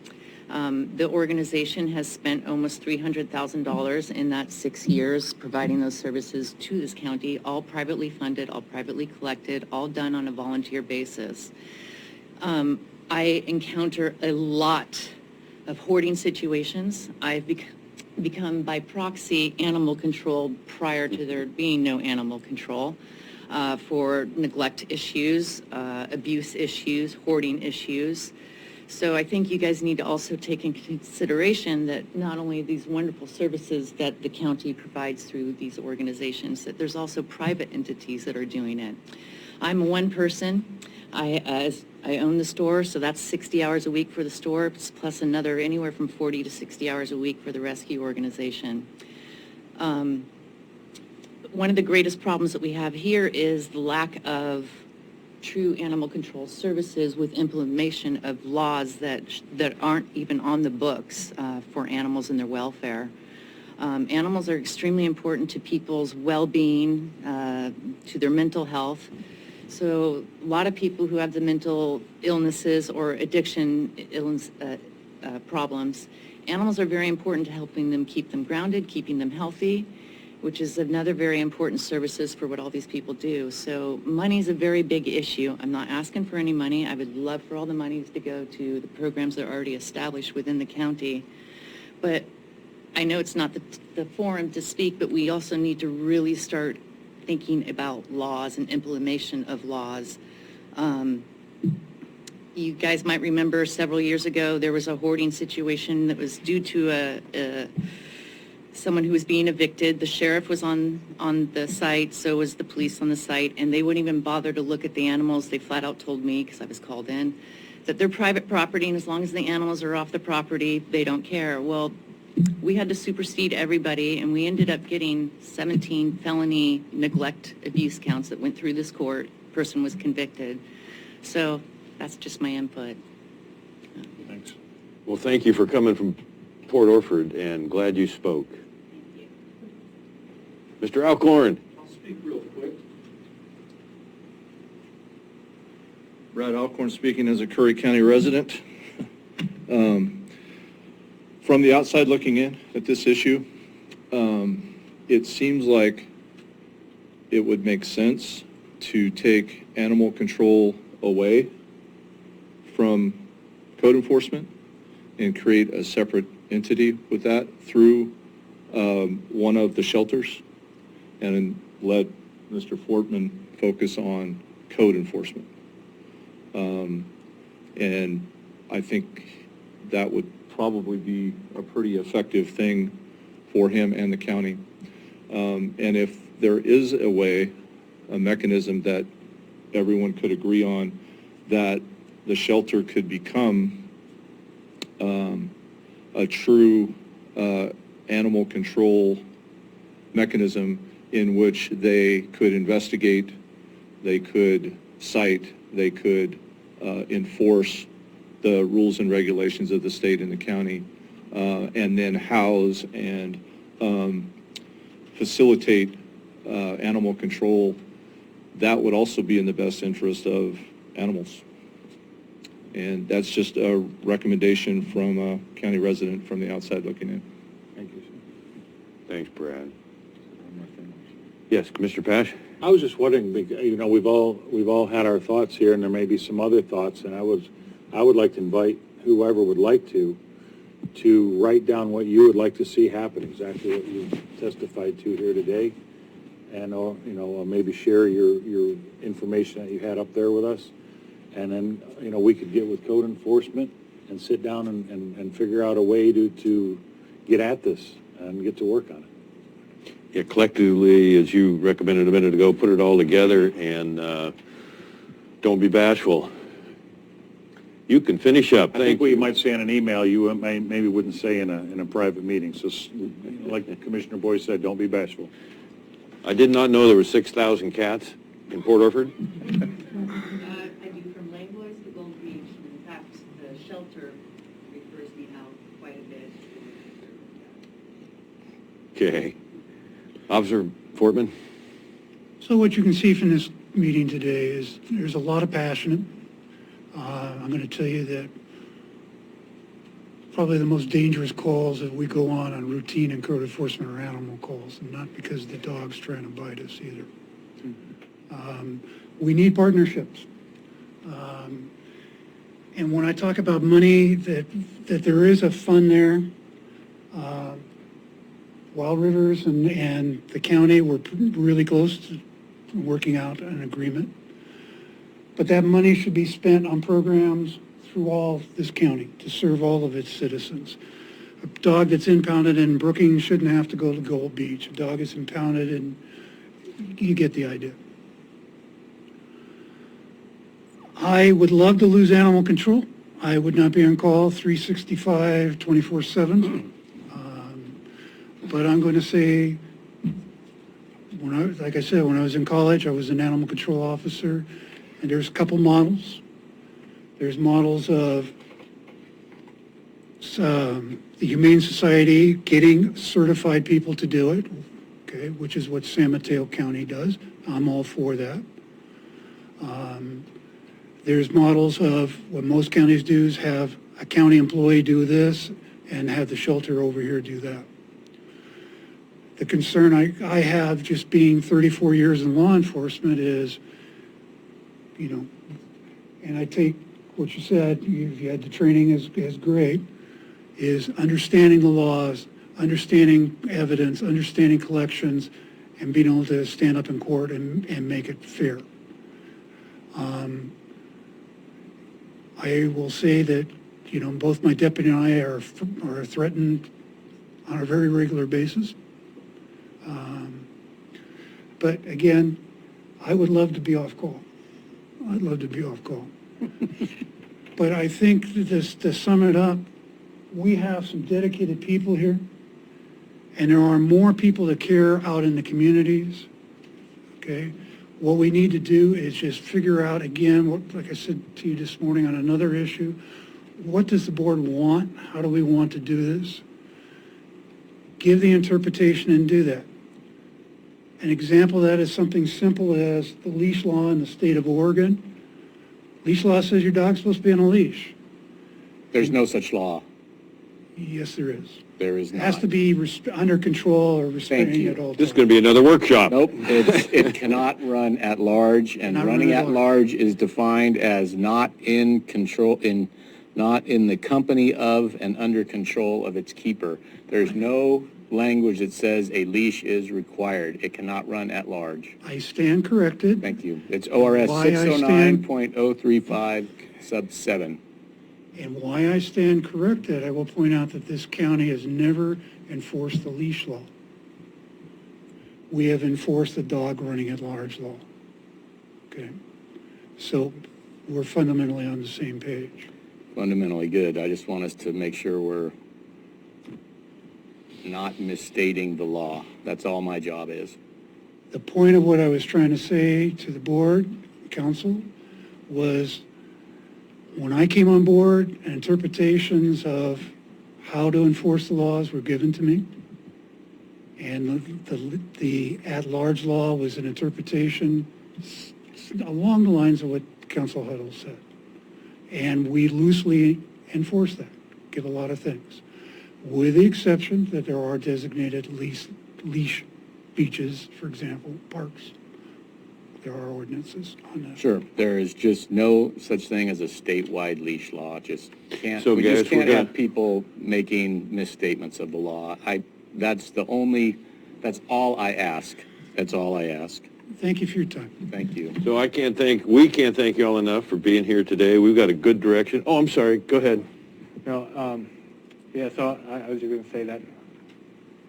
The organization has spent almost $300,000 in that 6 years providing those services to this county, all privately funded, all privately collected, all done on a volunteer basis. I encounter a lot of hoarding situations. I've become by proxy animal control prior to there being no animal control for neglect issues, abuse issues, hoarding issues. So I think you guys need to also take into consideration that not only these wonderful services that the county provides through these organizations, that there's also private entities that are doing it. I'm one person. I own the store, so that's 60 hours a week for the store, plus another anywhere from 40 to 60 hours a week for the rescue organization. One of the greatest problems that we have here is the lack of true animal control services with implementation of laws that aren't even on the books for animals and their welfare. Animals are extremely important to people's well-being, to their mental health. So a lot of people who have the mental illnesses or addiction problems, animals are very important to helping them keep them grounded, keeping them healthy, which is another very important services for what all these people do. So money is a very big issue. I'm not asking for any money. I would love for all the monies to go to the programs that are already established within the county. But I know it's not the forum to speak, but we also need to really start thinking about laws and implementation of laws. You guys might remember several years ago, there was a hoarding situation that was due to someone who was being evicted. The sheriff was on the site, so was the police on the site, and they wouldn't even bother to look at the animals. They flat out told me, because I was called in, that they're private property, and as long as the animals are off the property, they don't care. Well, we had to supersede everybody, and we ended up getting 17 felony neglect abuse counts that went through this court. Person was convicted. So that's just my input. Thanks. Well, thank you for coming from Port Orford, and glad you spoke. Mr. Alcorn. I'll speak real quick. Brad Alcorn speaking as a Curry County resident. From the outside looking in at this issue, it seems like it would make sense to take animal control away from code enforcement and create a separate entity with that through one of the shelters, and let Mr. Fortman focus on code enforcement. And I think that would probably be a pretty effective thing for him and the county. And if there is a way, a mechanism that everyone could agree on, that the shelter could become a true animal control mechanism in which they could investigate, they could cite, they could enforce the rules and regulations of the state and the county, and then house and facilitate animal control, that would also be in the best interest of animals. And that's just a recommendation from a county resident from the outside looking in. Thank you, sir. Thanks, Brad. Yes, Mr. Pash? I was just wondering, you know, we've all had our thoughts here, and there may be some other thoughts, and I would like to invite whoever would like to write down what you would like to see happen, exactly what you testified to here today, and you know, maybe share your information that you had up there with us, and then, you know, we could get with code enforcement and sit down and figure out a way to get at this and get to work on it. Yeah, collectively, as you recommended a minute ago, put it all together and don't be bashful. You can finish up. I Thank think what you. you might say in an email, you maybe wouldn't say in a private meeting. So like Commissioner Boyd said, don't be bashful. I did not know there were 6,000 cats in Port Orford. I do from Langlois to Gold Beach, and in fact, the shelter refers me out quite a bit. Okay. Officer Fortman? So what you can see from this meeting today is there's a lot of passion. I'm going to tell you that probably the most dangerous calls that we go on routine and code enforcement are animal calls, and not because the dog's trying to bite us either. We need partnerships. And when I talk about money, that there is a fund there. Wild Rivers and the county were really close to working out an agreement. But that money should be spent on programs through all this county to serve all of its citizens. A dog that's impounded in Brookings shouldn't have to go to Gold Beach. A dog is impounded, and you get the idea. I would love to lose animal control. I would not be on call 365, 24/7. But I'm going to say, like I said, when I was in college, I was an animal control officer, and there's a couple models. There's models of the Humane Society getting certified people to do it, okay, which is what San Mateo County does. I'm all for that. There's models of what most counties do is have a county employee do this and have the shelter over here do that. The concern I have, just being 34 years in law enforcement, is, and I take what you said, you had the training is great, is understanding the laws, understanding evidence, understanding collections, and being able to stand up in court and make it fair. I will say that, both my deputy and I are threatened on a very regular basis. But again, I would love to be off call. I'd love to be off call. But I think that to sum it up, we have some dedicated people here, and there are more people that care out in the communities, okay? What we need to do is just figure out, again, like I said to you this morning on another issue, what does the board want? How do we want to do this? Give the interpretation and do that. An example of that is something simple as the leash law in the state of Oregon. Leash law says your dog's supposed to be on a leash. There's no such law. Yes, there is. There is It not. has to be under control or restraining you. at all times. This is going to be another workshop. Nope, it cannot run at large, and Cannot running run at at large is defined as not in control, not in the company of and under control of its keeper. There's no language that says a leash is required. It cannot run at large. I stand corrected. Thank you. It's ORS Why I stand- 609.035 sub 7. And why I stand corrected, I will point out that this county has never enforced the leash law. We have enforced the dog running at large law. Okay? So we're fundamentally on the same page. Fundamentally good. I just want us to make sure we're not misstating the law. That's all my job is. The point of what I was trying to say to the board, council, was when I came on board, interpretations of how to enforce the laws were given to me. And the at-large law was an interpretation along the lines of what Council Huddle said. And we loosely enforce that, give a lot of things, with the exception that there are designated leash beaches, for example, parks. There are ordinances on that. Sure. There is just no such thing as a statewide leash law. Just can't. So, We guys, just can't we're gonna- have people making misstatements of the law. That's all I ask. That's all I ask. Thank you for your time. Thank you. So we can't thank y'all enough for being here today. We've got a good direction. Oh, I'm sorry. Go ahead. No, yeah, so I was just going to say that,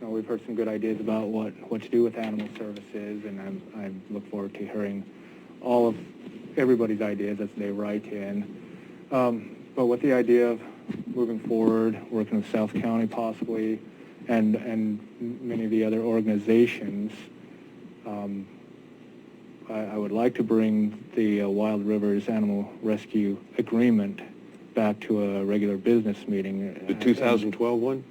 we've heard some good ideas about what to do with animal services, and I look forward to hearing everybody's ideas as they write in. but with the idea of moving forward, working with South County possibly, and many of the other organizations, I would like to bring the Wild Rivers Animal Rescue Agreement back to a regular business meeting. The 2012 one?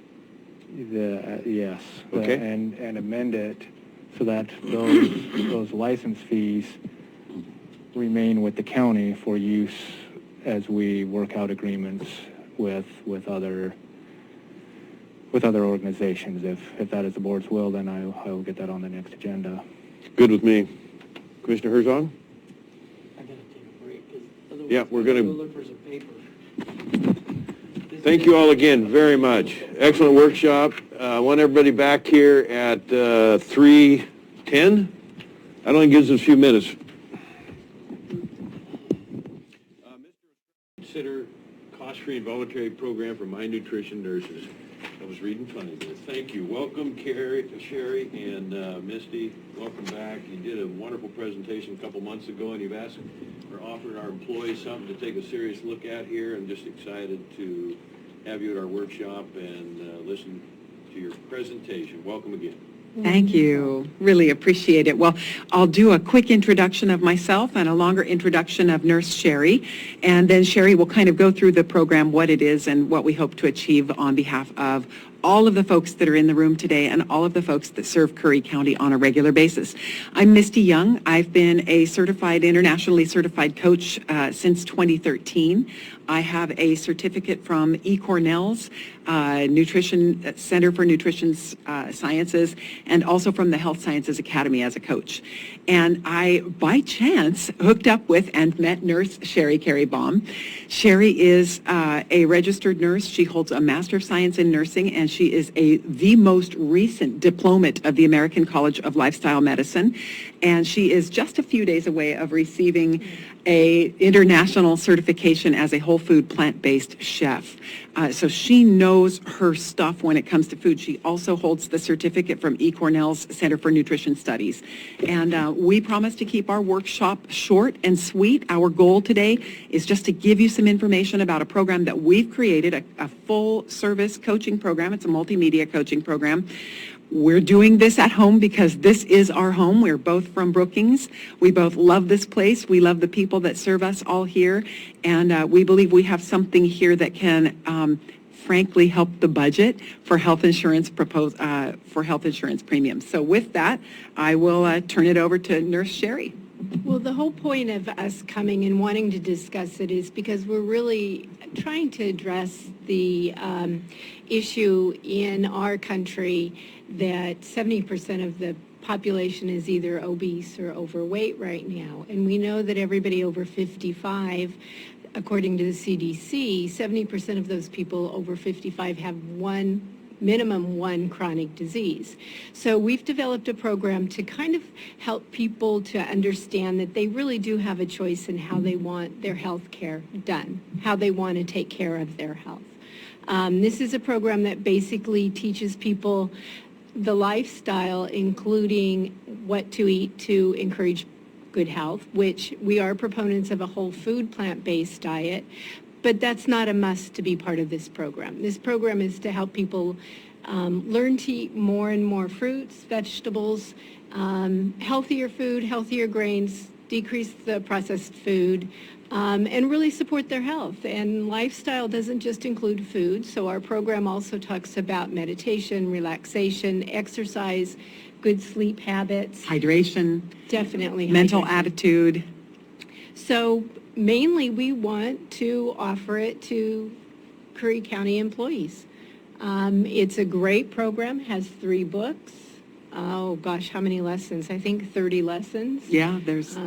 Yes. Okay. And amend it so that those license fees remain with the county for use as we work out agreements with other organizations. If that is the board's will, then I will get that on the next agenda. Good with me. Commissioner Herzog? I gotta take a break, 'cause otherwise Yeah, we're gonna- Go look for some paper. Thank you all again very much. Excellent workshop. I want everybody back here at 3:10. That only gives us a few minutes. Consider cost-free and voluntary program for My Nutrition nurses. I was reading funny there. Thank you. Welcome, Sherry and Misty. Welcome back. You did a wonderful presentation a couple months ago, and you've asked or offered our employees something to take a serious look at here. I'm just excited to have you at our workshop and listen to your presentation. Welcome again. Thank you. Really appreciate it. Well, I'll do a quick introduction of myself and a longer introduction of Nurse Sherry, and then Sherry will kind of go through the program, what it is, and what we hope to achieve on behalf of all of the folks that are in the room today and all of the folks that serve Curry County on a regular basis. I'm Misty Young. I've been a internationally certified coach since 2013. I have a certificate from eCornell's Nutrition Center for Nutrition Sciences, and also from the Health Sciences Academy as a coach. And I, by chance, hooked up with and met Nurse Sherry Carey-Baum. Sherry is a registered nurse. She holds a Master of Science in Nursing, and she is the most recent diplomate of the American College of Lifestyle Medicine. And she is just a few days away of receiving a international certification as a whole food plant-based chef. So she knows her stuff when it comes to food. She also holds the certificate from eCornell's Center for Nutrition Studies. And we promise to keep our workshop short and sweet. Our goal today is just to give you some information about a program that we've created, a full-service coaching program. It's a multimedia coaching program. We're doing this at home because this is our home. We're both from Brookings. We both love this place. We love the people that serve us all here. And we believe we have something here that can, frankly, help the budget for health insurance premiums. So with that, I will turn it over to Nurse Sherry. Well, the whole point of us coming and wanting to discuss it is because we're really trying to address the issue in our country that 70% of the population is either obese or overweight right now. And we know that everybody over 55, according to the CDC, 70% of those people over 55 have minimum one chronic disease. So we've developed a program to kind of help people to understand that they really do have a choice in how they want their health care done, how they want to take care of their health. This is a program that basically teaches people the lifestyle, including what to eat to encourage good health, which we are proponents of a whole food plant-based diet, but that's not a must to be part of this program. This program is to help people learn to eat more and more fruits, vegetables, healthier food, healthier grains, decrease the processed food, and really support their health. And lifestyle doesn't just include food, so our program also talks about meditation, relaxation, exercise, good sleep habits. Hydration. Definitely. Mental hydration. attitude. So mainly we want to offer it to Curry County employees. It's a great program, has 3 books. Oh gosh, how many lessons? I think 30 lessons. Yeah, there's 6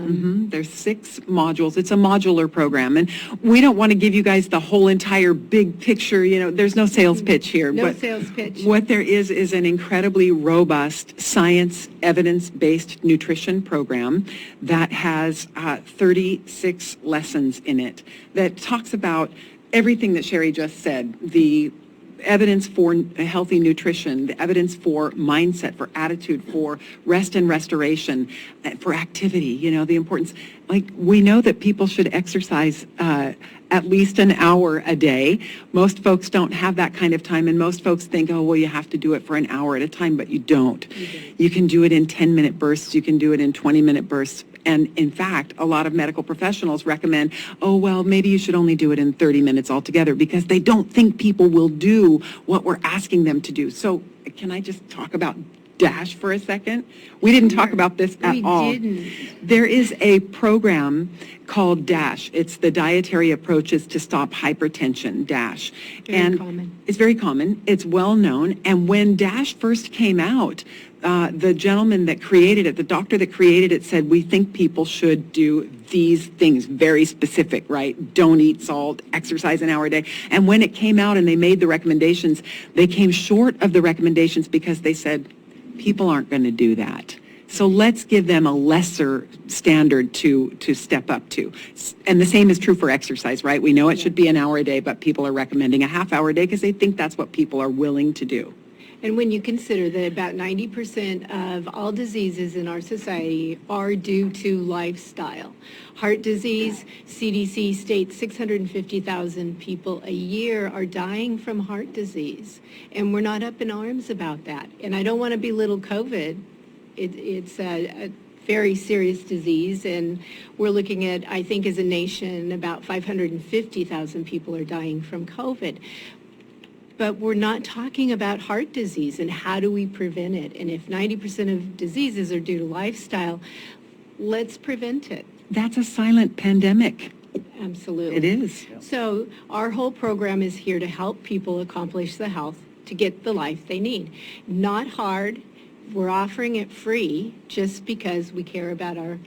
modules. It's a modular program, and we don't want to give you guys the whole entire big picture. You know, there's no sales pitch here. No but sales pitch. What there is an incredibly robust science, evidence-based nutrition program that has 36 lessons in it that talks about everything that Sherry just said, the evidence for healthy nutrition, the evidence for mindset, for attitude, for rest and restoration, for activity, you know, the importance. Like, we know that people should exercise at least an hour a day. Most folks don't have that kind of time, and most folks think, oh, well, you have to do it for an hour at a time, but you don't. You can do it in 10-minute bursts. You can do it in 20-minute bursts. And in fact, a lot of medical professionals recommend, oh, well, maybe you should only do it in 30 minutes altogether, because they don't think people will do what we're asking them to do. So can I just talk about DASH for a second? We didn't talk about this at all. We didn't. There is a program called DASH. It's the Dietary Approaches to Stop Hypertension, DASH. Very common. It's very common. It's well known. And when DASH first came out, the gentleman that created it, the doctor that created it, said, we think people should do these things, very specific, right? Don't eat salt, exercise an hour a day. And when it came out and they made the recommendations, they came short of the recommendations because they said, people aren't going to do that. So let's give them a lesser standard to step up to. And the same is true for exercise, right? We know it should be an hour a day, but people are recommending a half hour a day because they think that's what people are willing to do. And when you consider that about 90% of all diseases in our society are due to lifestyle. Heart disease, CDC states 650,000 people a year are dying from heart disease. And we're not up in arms about that. And I don't want to belittle COVID. It's a very serious disease, and we're looking at, I think as a nation, about 550,000 people are dying from COVID. But we're not talking about heart disease and how do we prevent it. And if 90% of diseases are due to lifestyle, let's prevent it. That's a silent pandemic. Absolutely. It is. So our whole program is here to help people accomplish the health to get the life they need. Not hard. We're offering it free just because we care about our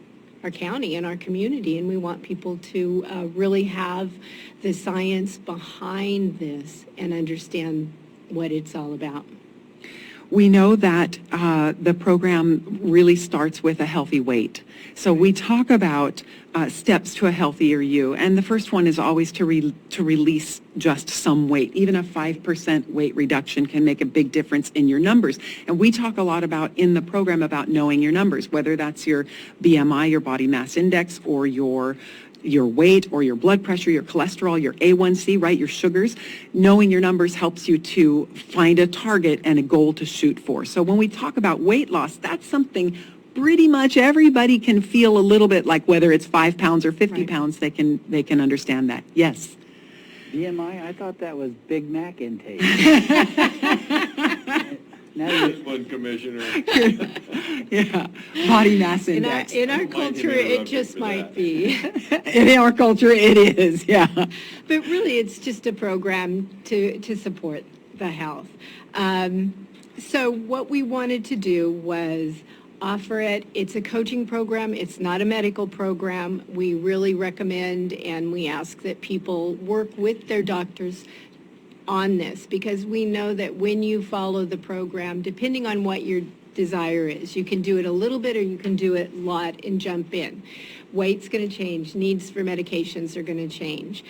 county and our community, and we want people to really have the science behind this and understand what it's all about. We know that the program really starts with a healthy weight. So we talk about steps to a healthier you, and the first one is always to release just some weight. Even a 5% weight reduction can make a big difference in your numbers. And we talk a lot about in the program about knowing your numbers, whether that's your BMI, your body mass index, or your weight or your blood pressure, your cholesterol, your A1C, right, your sugars. Knowing your numbers helps you to find a target and a goal to shoot for. So when we talk about weight loss, that's something pretty much everybody can feel a little bit like, whether it's 5 pounds or 50 pounds, they can understand that. Yes. BMI, I thought that was Big Mac intake. Now That's one, Commissioner. Yeah, body mass index. In our culture, it just might be. In our culture, it is, yeah. But really, it's just a program to support the health. So what we wanted to do was offer it. It's a coaching program. It's not a medical program. We really recommend and we ask that people work with their doctors on this, because we know that when you follow the program, depending on what your desire is, you can do it a little bit or you can do it a lot and jump in. Weight's going to change. Needs for medications are going to change.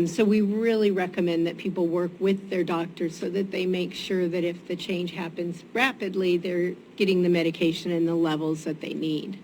So we really recommend that people work with their doctors so that they make sure that if the change happens rapidly, they're getting the medication and the levels that they need.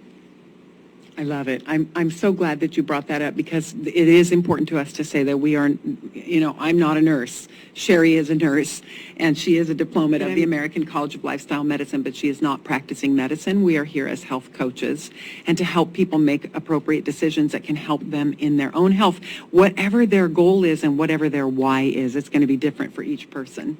I love it. I'm so glad that you brought that up, because it is important to us to say that we are, I'm not a nurse. Sherry is a nurse, and she is a diplomate of the American College of Lifestyle Medicine, but she is not practicing medicine. We are here as health coaches and to help people make appropriate decisions that can help them in their own health. Whatever their goal is and whatever their why is, it's going to be different for each person.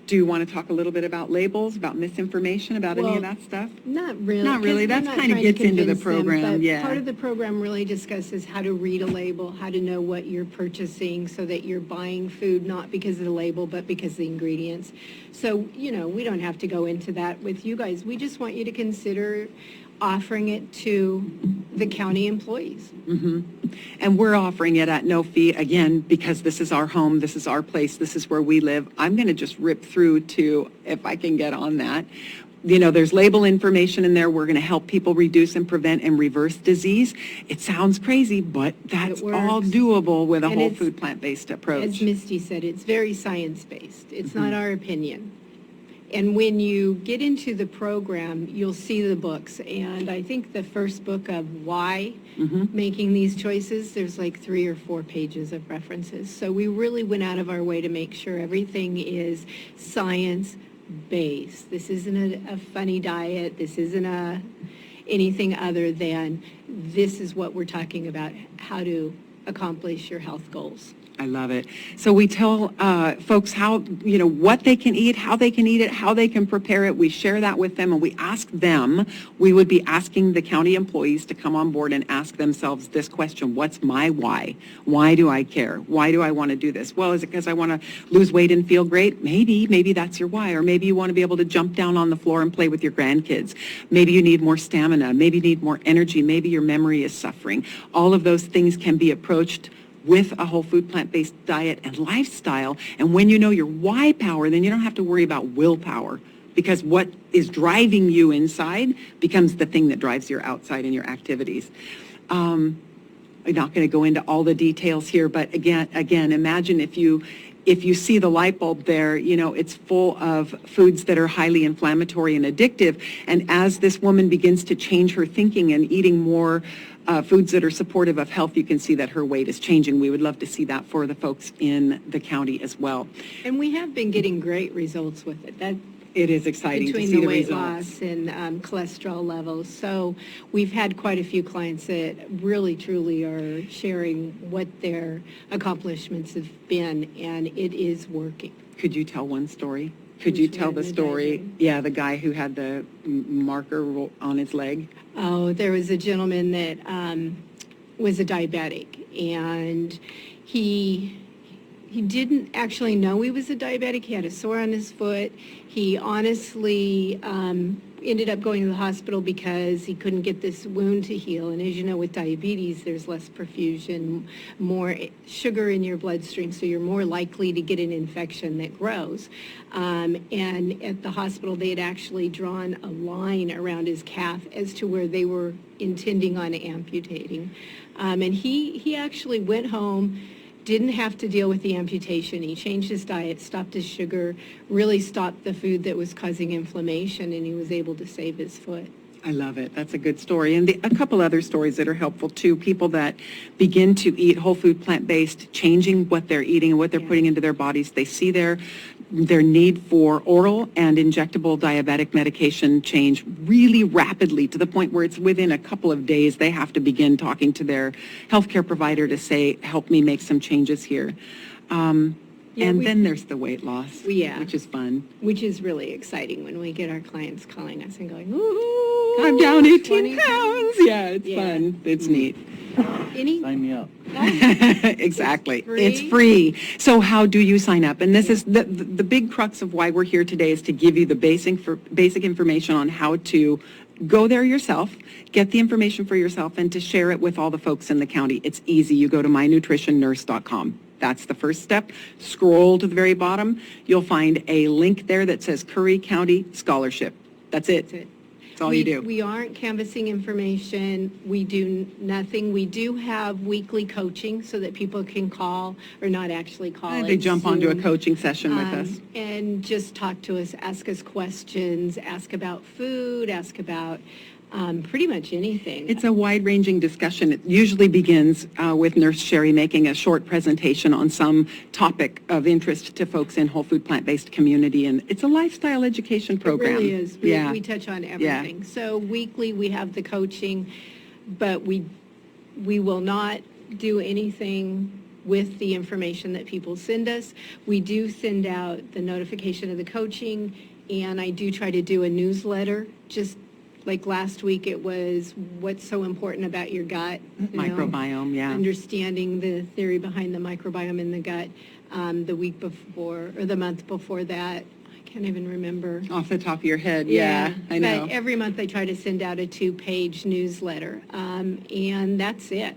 Do you want to talk a little bit about labels, about misinformation, about any of that stuff? Not really. Not really. That kind of gets into the program, yeah. Part of the program really discusses how to read a label, how to know what you're purchasing so that you're buying food not because of the label, but because of the ingredients. So, we don't have to go into that with you guys. We just want you to consider offering it to the county employees. Mm-hmm. And we're offering it at no fee, again, because this is our home, this is our place, this is where we live. I'm going to just rip through to, if I can get on that. There's label information in there. We're going to help people reduce and prevent and reverse disease. It sounds crazy, but that's all works. doable with a And whole it's- food plant-based approach. As Misty said, it's very science-based. It's not our opinion. And when you get into the program, you'll see the books. And I think the first book of why making these choices, there's like 3 or 4 pages of references. So we really went out of our way to make sure everything is science-based. This isn't a funny diet. This isn't anything other than this is what we're talking about, how to accomplish your health goals. I love it. So we tell folks how, what they can eat, how they can eat it, how they can prepare it. We share that with them, and we ask them, we would be asking the county employees to come on board and ask themselves this question: what's my why? Why do I care? Why do I want to do this? Well, is it because I want to lose weight and feel great? Maybe that's your why. Or maybe you want to be able to jump down on the floor and play with your grandkids. Maybe you need more stamina. Maybe you need more energy. Maybe your memory is suffering. All of those things can be approached with a whole food plant-based diet and lifestyle. And when you know your why power, then you don't have to worry about willpower, because what is driving you inside becomes the thing that drives your outside and your activities. I'm not going to go into all the details here, but again, imagine if you see the light bulb there, it's full of foods that are highly inflammatory and addictive. And as this woman begins to change her thinking and eating more foods that are supportive of health, you can see that her weight is changing. We would love to see that for the folks in the county as well. And we have been getting great results with it. It is exciting to between see the the weight results. loss and cholesterol levels. So we've had quite a few clients that really, truly are sharing what their accomplishments have been, and it is working. Could you tell one story? Could you tell the story? Yeah, the guy who had the marker on his leg. Oh, there was a gentleman that was a diabetic, and he didn't actually know he was a diabetic. He had a sore on his foot. He honestly ended up going to the hospital because he couldn't get this wound to heal. And as you know, with diabetes, there's less perfusion, more sugar in your bloodstream, so you're more likely to get an infection that grows. And at the hospital, they had actually drawn a line around his calf as to where they were intending on amputating. And he actually went home, didn't have to deal with the amputation. He changed his diet, stopped his sugar, really stopped the food that was causing inflammation, and he was able to save his foot. I love it. That's a good story. And a couple other stories that are helpful too. People that begin to eat whole food plant-based, changing what they're eating and what they're putting into their bodies. They see their need for oral and injectable diabetic medication change really rapidly, to the point where it's within a couple of days they have to begin talking to their healthcare provider to say, help me make some changes here. Then there's the weight loss, which is fun. Which is really exciting when we get our clients calling us and going, ooh, I'm down 18 pounds. Yeah, it's fun. It's neat. Sign me up. Exactly. It's free. So how do you sign up? And this is the big crux of why we're here today, is to give you the basic information on how to go there yourself, get the information for yourself, and to share it with all the folks in the county. It's easy. You go to mynutritionnurse.com. That's the first step. Scroll to the very bottom. You'll find a link there that says Curry County Scholarship. That's it. That's all you do. We aren't canvassing information. We do nothing. We do have weekly coaching so that people can call, or not actually call. They jump onto a coaching session with us. And just talk to us, ask us questions, ask about food, ask about pretty much anything. It's a wide-ranging discussion. It usually begins with Nurse Sherry making a short presentation on some topic of interest to folks in whole food plant-based community, and it's a lifestyle education program. It really is. We touch on everything. So weekly we have the coaching, but we will not do anything with the information that people send us. We do send out the notification of the coaching, and I do try to do a newsletter. Just like last week, it was what's so important about your gut. Microbiome, Understanding the theory behind the microbiome in the gut. The week before, or the month before that, I can't even remember. Off the top of your head, I know. But every month I try to send out a 2-page newsletter, and that's it.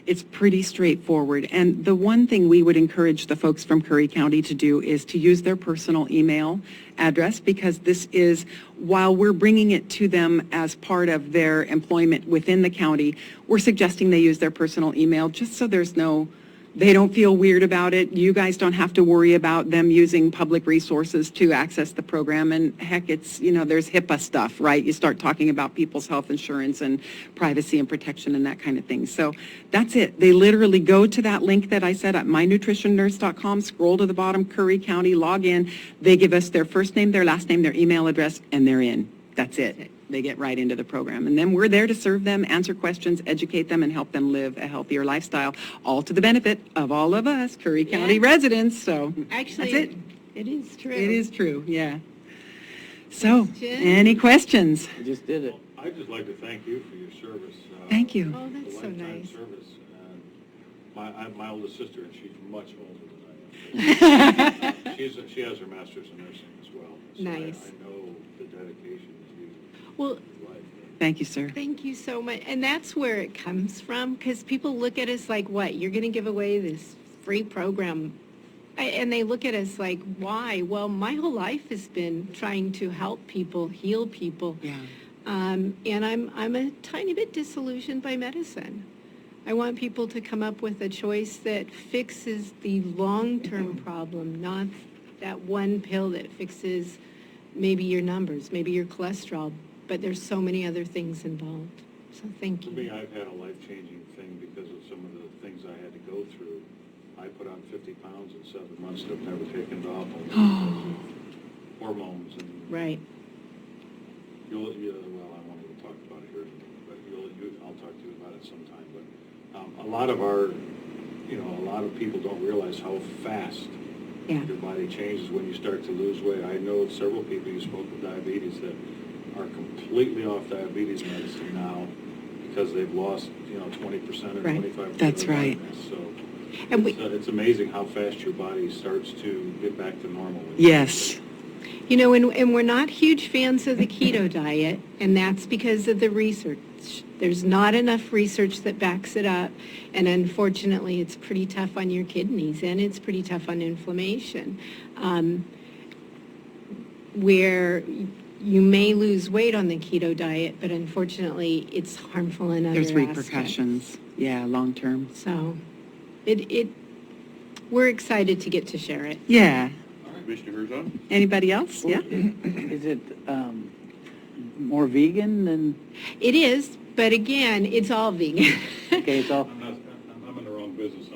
It's pretty straightforward. And the one thing we would encourage the folks from Curry County to do is to use their personal email address, because this is, while we're bringing it to them as part of their employment within the county, we're suggesting they use their personal email just so they don't feel weird about it. You guys don't have to worry about them using public resources to access the program. And heck, it's, there's HIPAA stuff, right? You start talking about people's health insurance and privacy and protection and that kind of thing. So that's it. They literally go to that link that I said at mynutritionnurse.com, scroll to the bottom, Curry County, log in. They give us their first name, their last name, their email address, and they're in. That's it. They get right into the program. And then we're there to serve them, answer questions, educate them, and help them live a healthier lifestyle, all to the benefit of all of us Curry County residents. So Actually, that's it. It is true. It is true, yeah. So, Jen? any questions? I just did it. I'd just like to thank you for your service. Thank you. Oh, that's so lifetime nice. service. My oldest sister, and she's much older than I am. She has her master's in nursing as well. So Nice. I know the dedication that you Well, provide. Thank you, sir. thank you so much. And that's where it comes from, because people look at us like, what, you're going to give away this free program? And they look at us like, why? Well, my whole life has been trying to help people, heal people. Yeah. And I'm a tiny bit disillusioned by medicine. I want people to come up with a choice that fixes the long-term problem, not that one pill that fixes maybe your numbers, maybe your cholesterol, but there's so many other things involved. So thank For me, you. I've had a life-changing thing because of some of the things I had to go through. I put on 50 pounds in 7 months and have never taken it off because of hormones and Right. well, I won't even talk about it here, but I'll talk to you about it sometime. But a lot of people don't realize how fast Yeah. your body changes when you start to lose weight. I know several people you spoke with diabetes that are completely off diabetes medicine now because they've lost, 20% or Right. 25%. That's of their right. body mass. So And it's amazing how fast your body starts to get back to normal. Yes. and we're not huge fans of the keto diet, and that's because of the research. There's not enough research that backs it up, and unfortunately, it's pretty tough on your kidneys, and it's pretty tough on inflammation. Where you may lose weight on the keto diet, but unfortunately, it's harmful in other There's aspects. repercussions. Yeah, long term. So, we're excited to get to share it. Yeah. All right, Commissioner Herzog? Anybody else? Yeah. Is it more vegan than, It is, but again, it's all vegan. okay, it's all, I'm in the wrong business.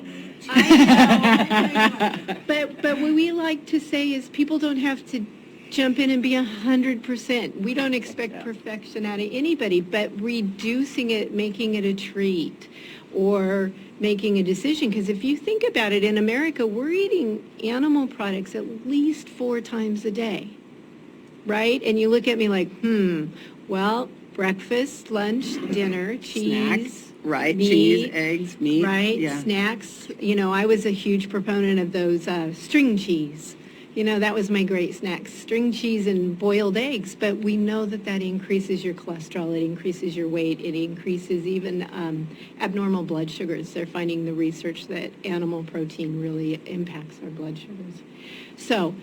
I know. But what we like to say is people don't have to jump in and be 100%. We don't expect perfection out of anybody, but reducing it, making it a treat, or making a decision. Because if you think about it, in America, we're eating animal products at least 4 times a day, right? And you look at me like, well, breakfast, lunch, dinner, cheese. Snacks, right? Meat, Cheese, eggs, meat. right? Yeah. Snacks. I was a huge proponent of those string cheese. That was my great snack, string cheese and boiled eggs. But we know that increases your cholesterol, it increases your weight, it increases even abnormal blood sugars. They're finding the research that animal protein really impacts our blood sugars. So,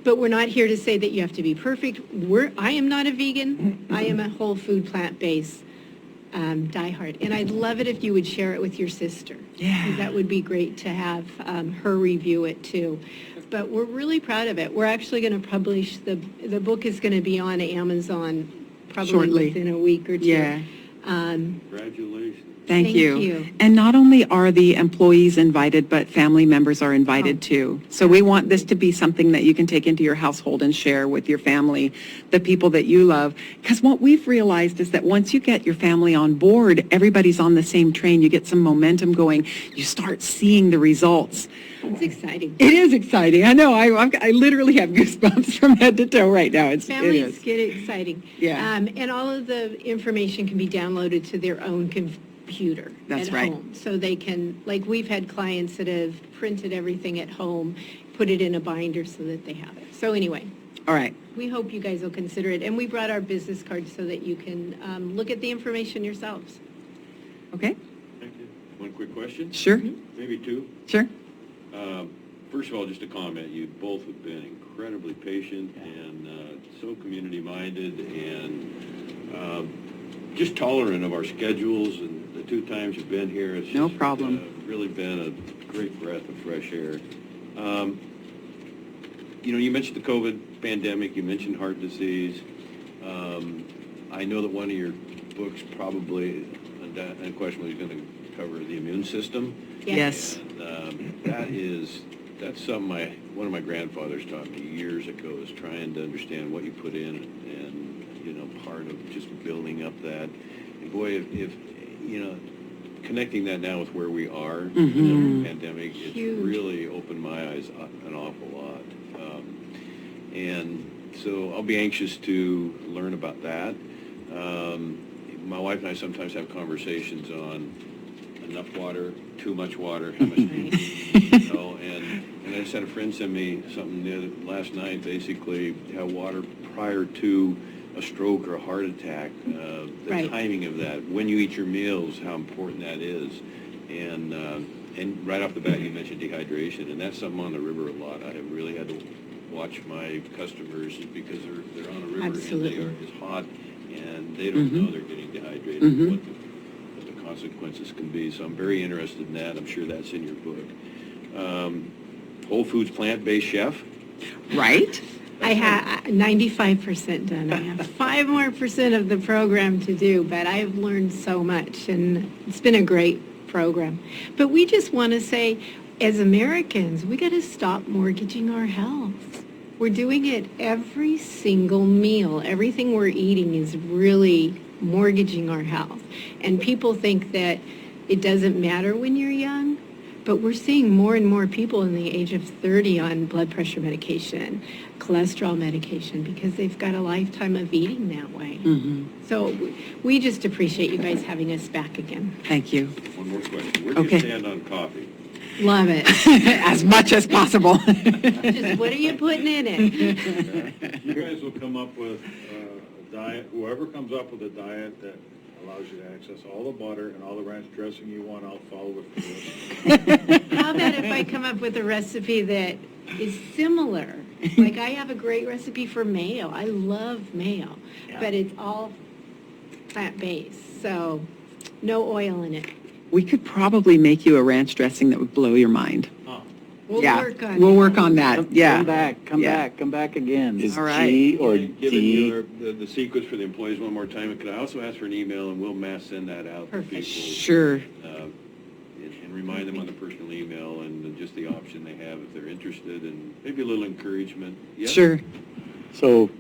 but we're not here to say that you have to be perfect. I am not a vegan. I am a whole food, plant-based diehard. And I'd love it if you would share it with your sister. Yeah. That would be great to have her review it too. But we're really proud of it. We're actually going to publish, the book is going to be on Amazon probably Shortly. within a week or two. Yeah. Congratulations. Thank Thank you. you. And not only are the employees invited, but family members are invited too. So we want this to be something that you can take into your household and share with your family, the people that you love. Because what we've realized is that once you get your family on board, everybody's on the same train. You get some momentum going. You start seeing the results. It's exciting. It is exciting. I know. I literally have goosebumps from head to toe right now. It Families is. get exciting. Yeah. And all of the information can be downloaded to their own computer That's at right. home. So they can, like we've had clients that have printed everything at home, put it in a binder so that they have it. So anyway, All right. we hope you guys will consider it. And we brought our business cards so that you can look at the information yourselves. Okay. Thank you. One quick question? Sure, Maybe two. sure. First of all, just a comment, you both have been incredibly patient and so community-minded and just tolerant of our schedules, and the two times you've been here, it's No just, problem. really been a great breath of fresh air. You know, you mentioned the COVID pandemic, you mentioned heart disease. I know that one of your books probably, unquestionably, is going to cover the immune system. Yes. And that's something one of my grandfathers taught me years ago, is trying to understand what you put in and, you know, part of just building up that. And boy, if you know, connecting that now with where we are in the pandemic, it's Huge. really opened my eyes an awful lot. And so I'll be anxious to learn about that. My wife and I sometimes have conversations on enough water, too much water, how much do you need, you know, and I just had a friend send me something last night, basically how water prior to a stroke or a heart attack, the Right. timing of that, when you eat your meals, how important that is. And right off the bat, you mentioned dehydration, and that's something on the river a lot. I have really had to watch my customers because they're on a river Absolutely. and it's hot, and they don't know they're getting dehydrated, what the consequences can be. So I'm very interested in that. I'm sure that's in your book. Whole Foods plant-based chef. Right? I have 95% done. I have 5 more % of the program to do, but I've learned so much, and it's been a great program. But we just want to say, as Americans, we got to stop mortgaging our health. We're doing it every single meal. Everything we're eating is really mortgaging our health. And people think that it doesn't matter when you're young, but we're seeing more and more people in the age of 30 on blood pressure medication, cholesterol medication, because they've got a lifetime of eating that way. So we just appreciate you guys having us back again. Thank you. One more question. Where do Okay. you stand on coffee? Love it. As much as possible. Just what are you putting in it? You guys will come up with a diet, whoever comes up with a diet that allows you to access all the butter and all the ranch dressing you want, I'll follow it for you. How about if I come up with a recipe that is similar? Like I have a great recipe for mayo. I love mayo, but it's all plant-based, so no oil in it. We could probably make you a ranch dressing that would blow your mind. We'll Yeah, work on we'll it. work on that, yeah. Come Yeah. back again. Is All right. G or Given D? the sequence for the employees one more time, and could I also ask for an email, and we'll mass send that out to Perfect. people? Sure. And remind them on the personal email and just the option they have if they're interested, and maybe a little encouragement. Yes? Sure. So,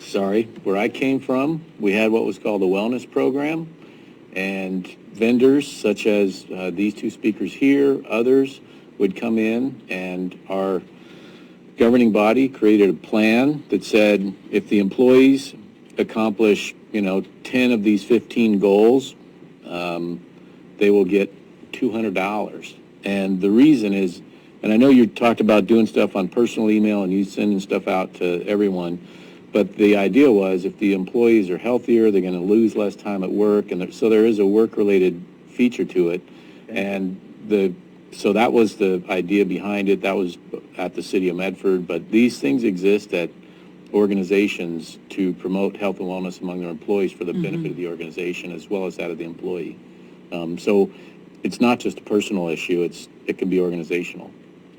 sorry, where I came from, we had what was called a wellness program, and vendors such as these two speakers here, others, would come in, and our governing body created a plan that said if the employees accomplish, 10 of these 15 goals, they will get $200. And the reason is, and I know you talked about doing stuff on personal email and you sending stuff out to everyone, but the idea was if the employees are healthier, they're going to lose less time at work, and so there is a work-related feature to it. And so that was the idea behind it. That was at the city of Medford, but these things exist at organizations to promote health and wellness among their employees for the benefit of the organization as well as that of the employee. So it's not just a personal issue, it can be organizational.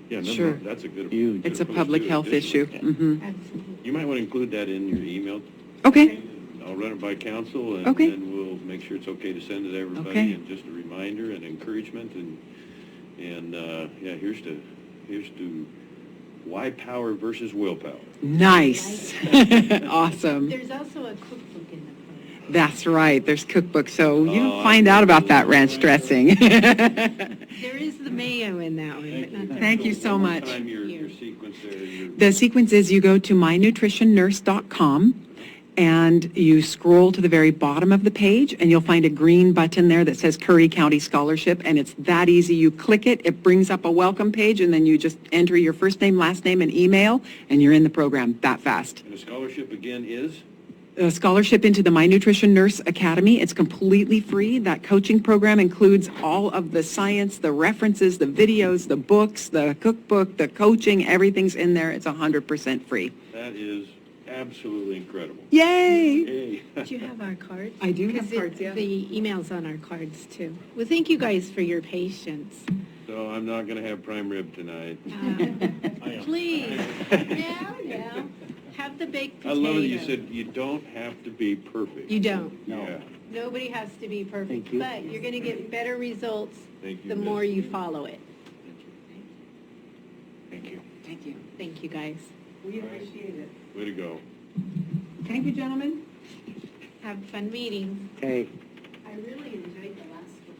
Yeah, no, Sure. that's a good. It's a good public approach health to it, issue. additionally. Absolutely. You might want to include that in your email. Okay. I'll run it by council, and Okay. then we'll make sure it's okay to send it to everybody, Okay. and just a reminder and encouragement, and here's to why power versus willpower. Nice. Awesome. There's also a cookbook in the program. That's right. There's cookbooks, so you Oh, find out about that ranch dressing. There is the mayo in that one, but not the. Thank you so One more much. time, your sequence there. The sequence is you go to mynutrititionnurse.com and you scroll to the very bottom of the page and you'll find a green button there that says Curry County Scholarship, and it's that easy. You click it, it brings up a welcome page, and then you just enter your first name, last name, and email, and you're in the program that fast. And the scholarship again is? a scholarship into the My Nutrition Nurse Academy. It's completely free. That coaching program includes all of the science, the references, the videos, the books, the cookbook, the coaching, everything's in there. It's 100% free. That is absolutely incredible. Yay! Hey. Do you have our cards? I do have 'Cause cards, yeah. The email's on our cards, too. Well, thank you guys for your patience. So I'm not going to have prime rib tonight. Please, now, have the baked I potato. love that you said you don't have to be perfect. You don't. Yeah. Nobody has to be perfect, Thank you. but you're going to get better results Thank you, the Miss. more you follow it. Thank you. Thank you. Thank you, guys. We appreciate it. Way to go. Thank you, gentlemen. Have fun meetings. Okay, I really enjoyed the last one.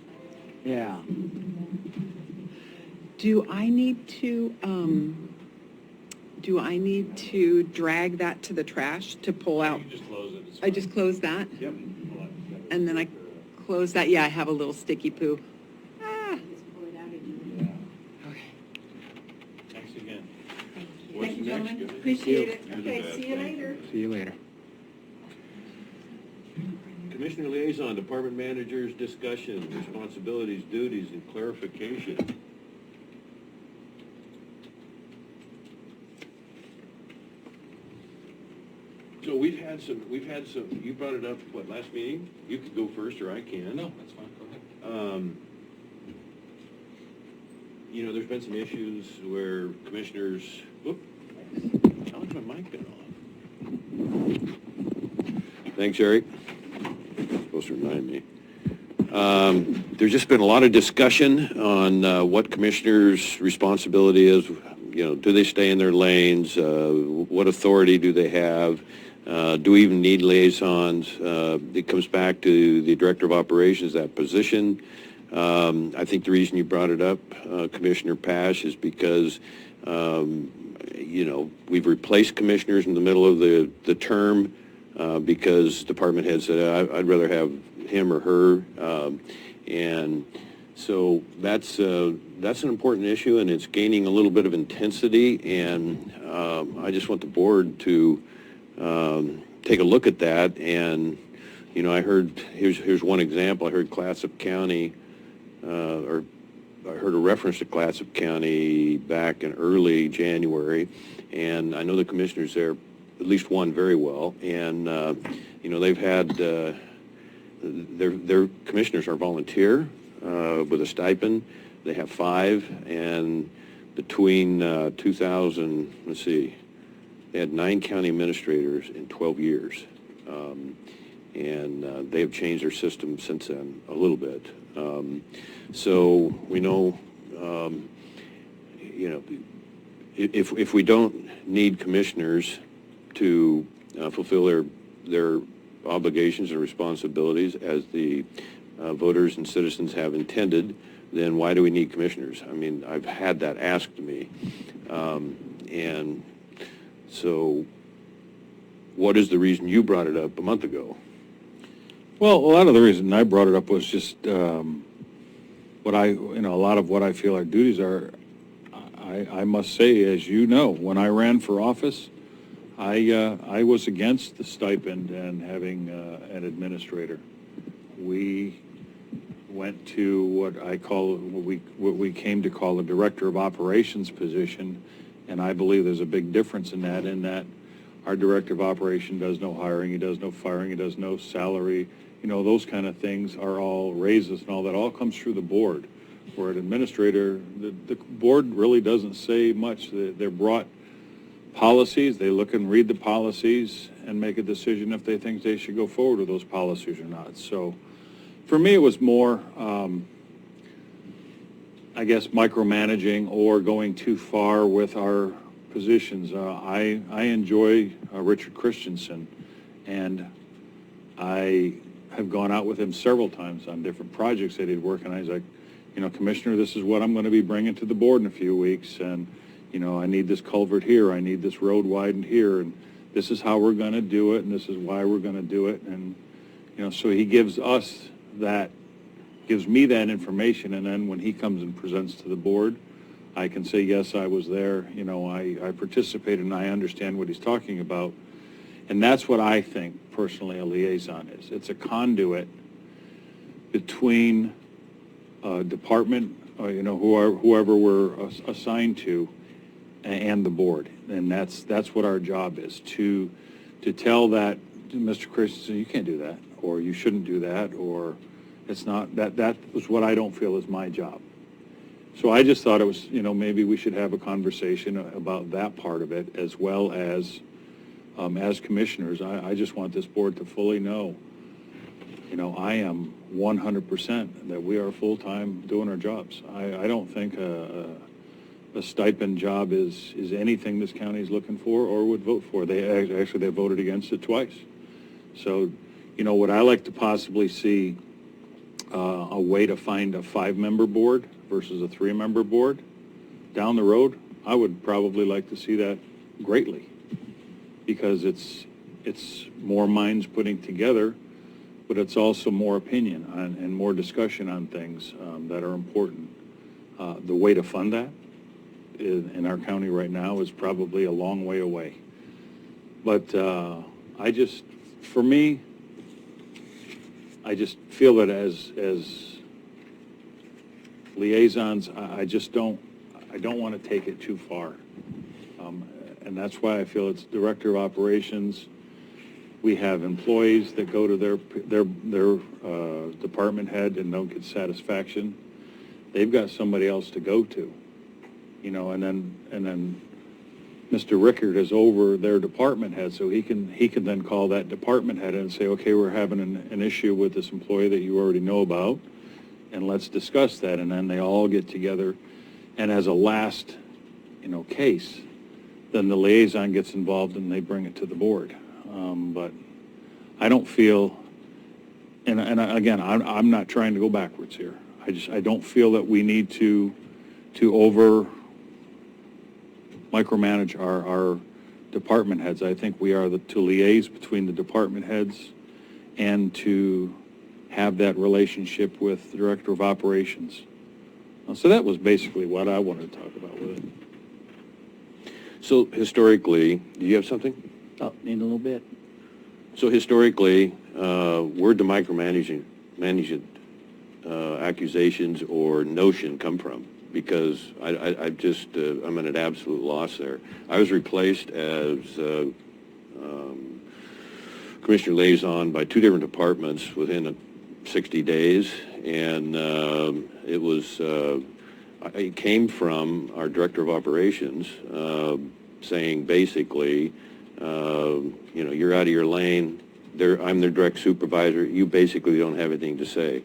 yeah. Do I need to drag that to the trash to pull out? You just close it. It's I just close that? Yep. And then I close that? Yeah, I have a little sticky poo. Ah. Okay. Thanks again. Thank you. What's Thank you, next? gentlemen. Good. Appreciate it. You're the Okay, best. see you Thank later. See you later. Commissioner Liaison, Department Managers, discussion, responsibilities, duties, and clarification. So we've had some, you brought it up, what, last meeting? You could go first, or I can. No, that's fine, go ahead. You know, there's been some issues where commissioners, whoop, how long's my mic been on? Thanks, Eric. Supposed to remind me. There's just been a lot of discussion on what commissioners' responsibility is. You know, do they stay in their lanes? What authority do they have? Do we even need liaisons? It comes back to the Director of Operations, that position. I think the reason you brought it up, Commissioner Pash, is because, you know, we've replaced commissioners in the middle of the term because department heads said, I'd rather have him or her. And so that's an important issue, and it's gaining a little bit of intensity. And I just want the board to take a look at that. And, you know, I heard, here's one example. I heard Clatsop County, or I heard a reference to Clatsop County back in early January, and I know the commissioners there, at least one very well, and you know, they've had their commissioners are volunteer with a stipend. They have 5, and between 2000, let's see, they had 9 county administrators in 12 years, and they have changed their system since then a little bit. So we know, you know, if we don't need commissioners to fulfill their obligations and responsibilities as the voters and citizens have intended, then why do we need commissioners? I mean, I've had that asked to me. And so what is the reason you brought it up a month ago? Well, a lot of the reason I brought it up was just what a lot of what I feel our duties are. I must say, as you know, when I ran for office, I was against the stipend and having an administrator. We went to what we came to call a director of operations position, and I believe there's a big difference in that our director of operation does no hiring, he does no firing, he does no salary, you know, those kind of things are all raises and all that all comes through the board. Where an administrator, the board really doesn't say much. They're brought policies, they look and read the policies and make a decision if they think they should go forward with those policies or not. So for me, it was more, I guess, micromanaging or going too far with our positions. I enjoy Richard Christensen, and I have gone out with him several times on different projects that he'd work on. He's like, you know, Commissioner, this is what I'm going to be bringing to the board in a few weeks, and, you know, I need this culvert here, I need this road widened here, and this is how we're going to do it, and this is why we're going to do it, and, you know, so he gives me that information, and then when he comes and presents to the board, I can say, yes, I was there, you know, I participated, and I understand what he's talking about. And that's what I think personally a liaison is. It's a conduit between department, whoever we're assigned to, and the board. And that's what our job is, to tell that, Mr. Christensen, you can't do that, or you shouldn't do that, or it's not, that was what I don't feel is my job. So I just thought it was, maybe we should have a conversation about that part of it, as well as commissioners. I just want this board to fully know, I am 100% that we are full-time doing our jobs. I don't think a stipend job is anything this county is looking for or would vote for. They voted against it twice. So, would I like to possibly see a way to find a 5-member board versus a 3-member board down the road? I would probably like to see that greatly, because it's more minds putting together, but it's also more opinion and more discussion on things that are important. The way to fund that in our county right now is probably a long way away. But I just feel that as liaisons, I don't want to take it too far. And that's why I feel it's director of operations. We have employees that go to their department head and don't get satisfaction. They've got somebody else to go to, and then Mr. Rickard is over their department head, so he can then call that department head and say, okay, we're having an issue with this employee that you already know about, and let's discuss that. And then they all get together, and as a last, case, then the liaison gets involved and they bring it to the board. But I don't feel, and again, I'm not trying to go backwards here. I don't feel that we need to over micromanage our department heads. I think we are to liaise between the department heads and to have that relationship with the director of operations. So that was basically what I wanted to talk about with it. So historically, do you have something? Oh, need a little bit. So historically, where'd the micromanaging accusations or notion come from? Because I'm at an absolute loss there. I was replaced as commissioner liaison by 2 different departments within 60 days, and it came from our director of operations saying basically, you're out of your lane. I'm their direct supervisor. You basically don't have anything to say.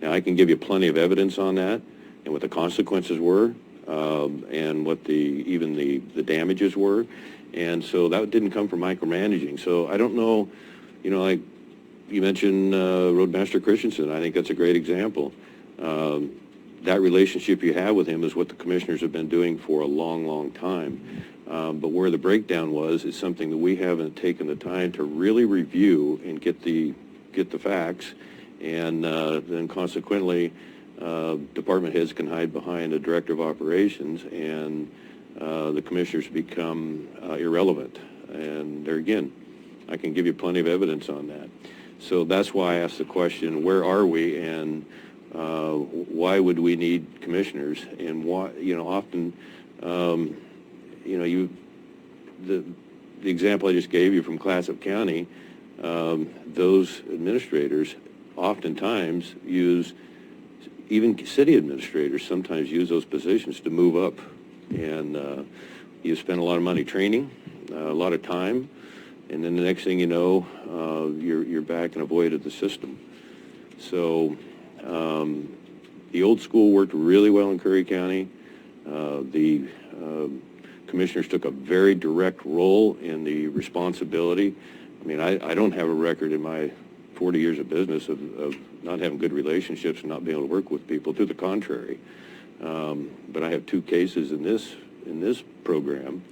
Now, I can give you plenty of evidence on that and what the consequences were and what the damages were. And so that didn't come from micromanaging. So I don't know, like you mentioned Roadmaster Christensen. I think that's a great example. That relationship you have with him is what the commissioners have been doing for a long, long time. But where the breakdown was is something that we haven't taken the time to really review and get the facts, and then consequently, department heads can hide behind a director of operations, and the commissioners become irrelevant. And there again, I can give you plenty of evidence on that. So that's why I asked the question: where are we, and why would we need commissioners? And why, often. The example I just gave you from Clatsop County, those administrators oftentimes use, even city administrators sometimes use those positions to move up. And you spend a lot of money training, a lot of time, and then the next thing you know, you're back and a void of the system. So the old school worked really well in Curry County. The commissioners took a very direct role in the responsibility. I mean, I don't have a record in my 40 years of business of not having good relationships and not being able to work with people. To the contrary. But I have 2 cases in this program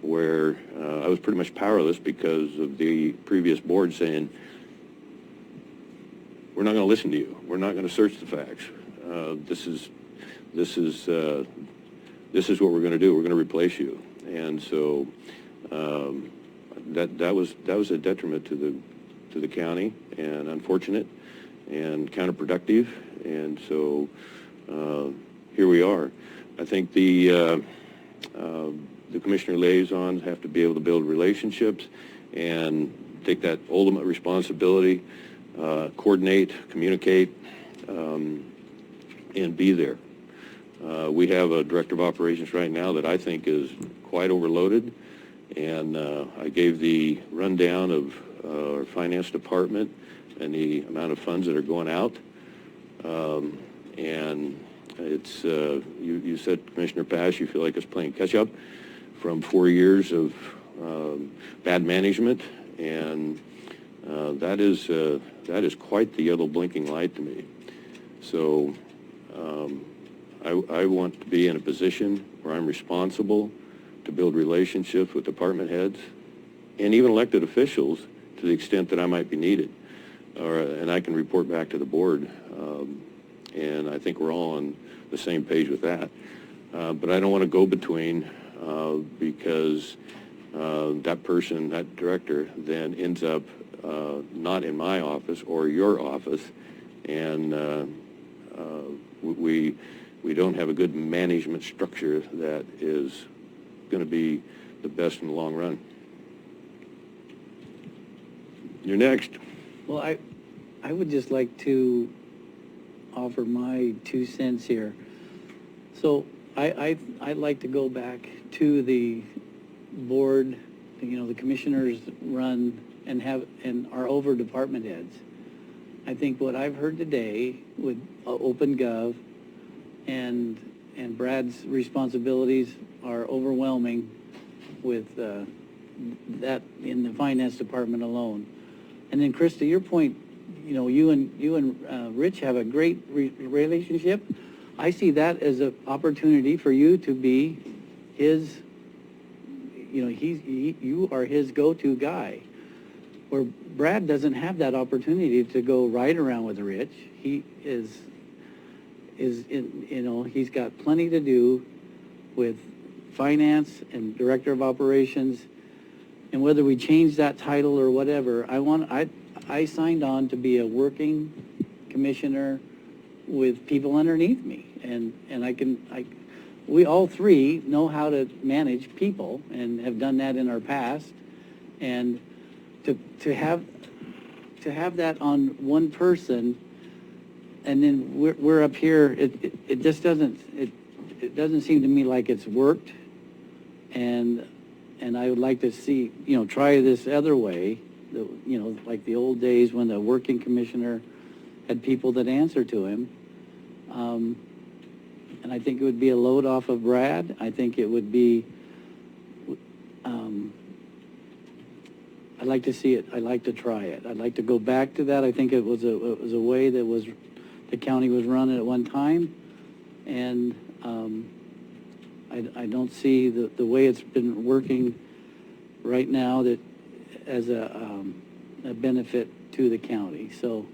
where I was pretty much powerless because of the previous board saying, we're not going to listen to you. We're not going to search the facts. This is what we're going to do. We're going to replace you. And so that was a detriment to the county, and unfortunate and counterproductive, and so here we are. I think the commissioner liaisons have to be able to build relationships and take that ultimate responsibility, coordinate, communicate, and be there. We have a director of operations right now that I think is quite overloaded, and I gave the rundown of our finance department and the amount of funds that are going out. And it's, you said, Commissioner Pash, you feel like it's playing catch-up from 4 years of bad management, and that is quite the yellow blinking light to me. So I want to be in a position where I'm responsible to build relationships with department heads and even elected officials to the extent that I might be needed, and I can report back to the board. And I think we're all on the same page with that. But I don't want to go between because that person, that director, then ends up not in my office or your office, and we don't have a good management structure that is going to be the best in the long run. You're next. Well, I would just like to offer my 2 cents here. So I'd like to go back to the board, the commissioners run and are over department heads. I think what I've heard today with OpenGov and Brad's responsibilities are overwhelming with that in the finance department alone. And then, Chris, to your point, you and Rich have a great relationship. I see that as an opportunity for you to be his, you are his go-to guy. Where Brad doesn't have that opportunity to go right around with Rich. He is he's got plenty to do with finance and director of operations. And whether we change that title or whatever, I signed on to be a working commissioner with people underneath me, and we all three know how to manage people and have done that in our past, and to have that on one person, and then we're up here, it just doesn't seem to me like it's worked, and I would like to see, try this other way, like the old days when the working commissioner had people that answer to him. And I think it would be a load off of Brad. I think it would be, I'd like to see it. I'd like to try it. I'd like to go back to that. I think it was a way that the county was run at one time. And I don't see the way it's been working right now that as a benefit to the county. So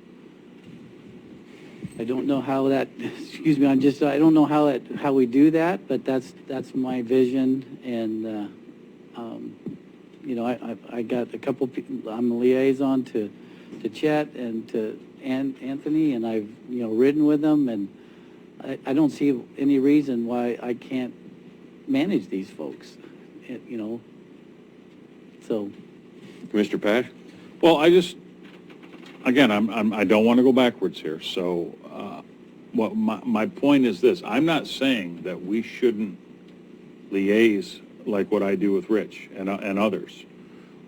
I don't know how that, excuse me, I don't know how we do that, but that's my vision. And I got a couple people. I'm a liaison to Chet and to Anthony, and I've ridden with them, and I don't see any reason why I can't manage these folks, So, Mr. Pash? Well, again, I don't want to go backwards here. So, my point is this: I'm not saying that we shouldn't liaise like what I do with Rich and others.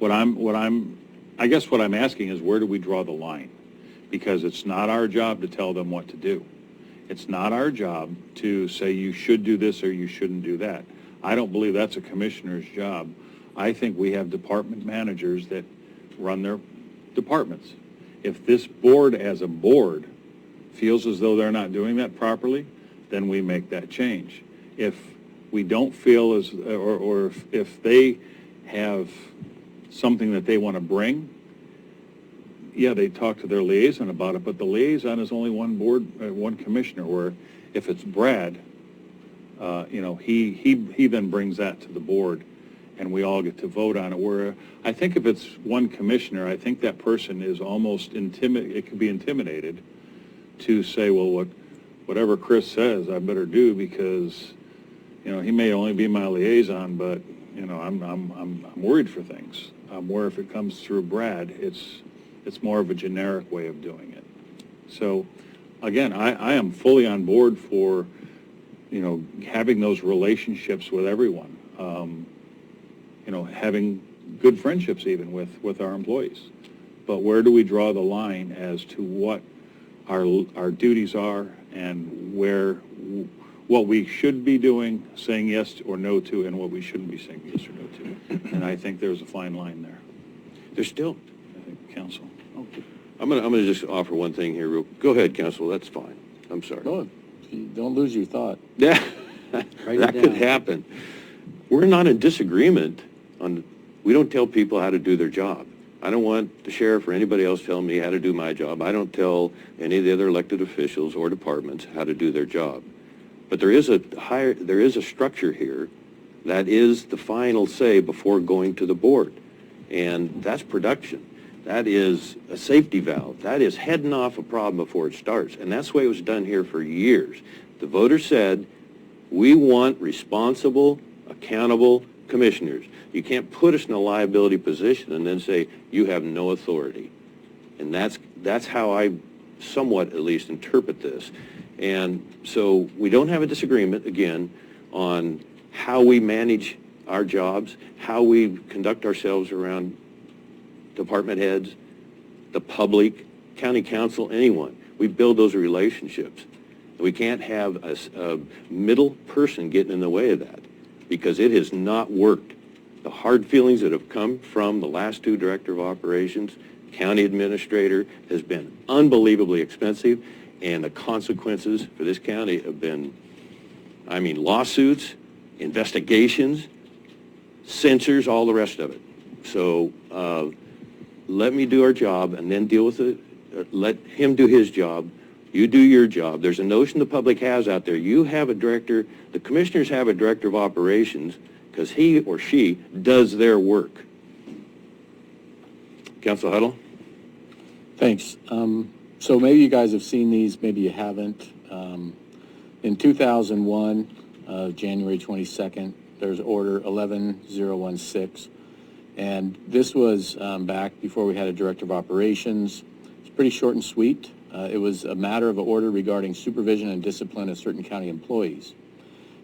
I guess what I'm asking is, where do we draw the line? Because it's not our job to tell them what to do. It's not our job to say you should do this or you shouldn't do that. I don't believe that's a commissioner's job. I think we have department managers that run their departments. If this board as a board feels as though they're not doing that properly, then we make that change. If we don't feel or if they have something that they want to bring, yeah, they talk to their liaison about it, but the liaison is only one board, one commissioner, where if it's Brad, he then brings that to the board, and we all get to vote on it, where I think if it's one commissioner, I think that person is almost it could be intimidated to say, well, whatever Chris says, I better do, because, he may only be my liaison, but, I'm worried for things. Where if it comes through Brad, it's more of a generic way of doing it. So, again, I am fully on board for, having those relationships with everyone. Having good friendships even with our employees. But where do we draw the line as to what our duties are and what we should be doing, saying yes or no to, and what we shouldn't be saying yes or no to? And I think there's a fine line there. There's still, I think, council. I'm gonna just offer one thing here. Go ahead, Council, that's fine. I'm sorry. Don't lose your thought. Yeah, Write that it could down. happen. We're not in disagreement we don't tell people how to do their job. I don't want the sheriff or anybody else telling me how to do my job. I don't tell any of the other elected officials or departments how to do their job. But there is a structure here that is the final say before going to the board. And that's production. That is a safety valve. That is heading off a problem before it starts. And that's the way it was done here for years. The voters said, we want responsible, accountable commissioners. You can't put us in a liability position and then say, you have no authority. And that's how I somewhat at least interpret this. And so we don't have a disagreement, again, on how we manage our jobs, how we conduct ourselves around department heads, the public, county council, anyone. We build those relationships. We can't have a middle person getting in the way of that, because it has not worked. The hard feelings that have come from the last two director of operations, county administrator, has been unbelievably expensive, and the consequences for this county have been, lawsuits, investigations, censors, all the rest of it. So let me do our job and then deal with it. Let him do his job. You do your job. There's a notion the public has out there. You have a director, the commissioners have a director of operations because he or she does their work. Council Huddle? Thanks. So maybe you guys have seen these, maybe you haven't. In 2001, January 22nd, there's Order 11016, and this was back before we had a Director of Operations. It's pretty short and sweet. It was a matter of an order regarding supervision and discipline of certain county employees.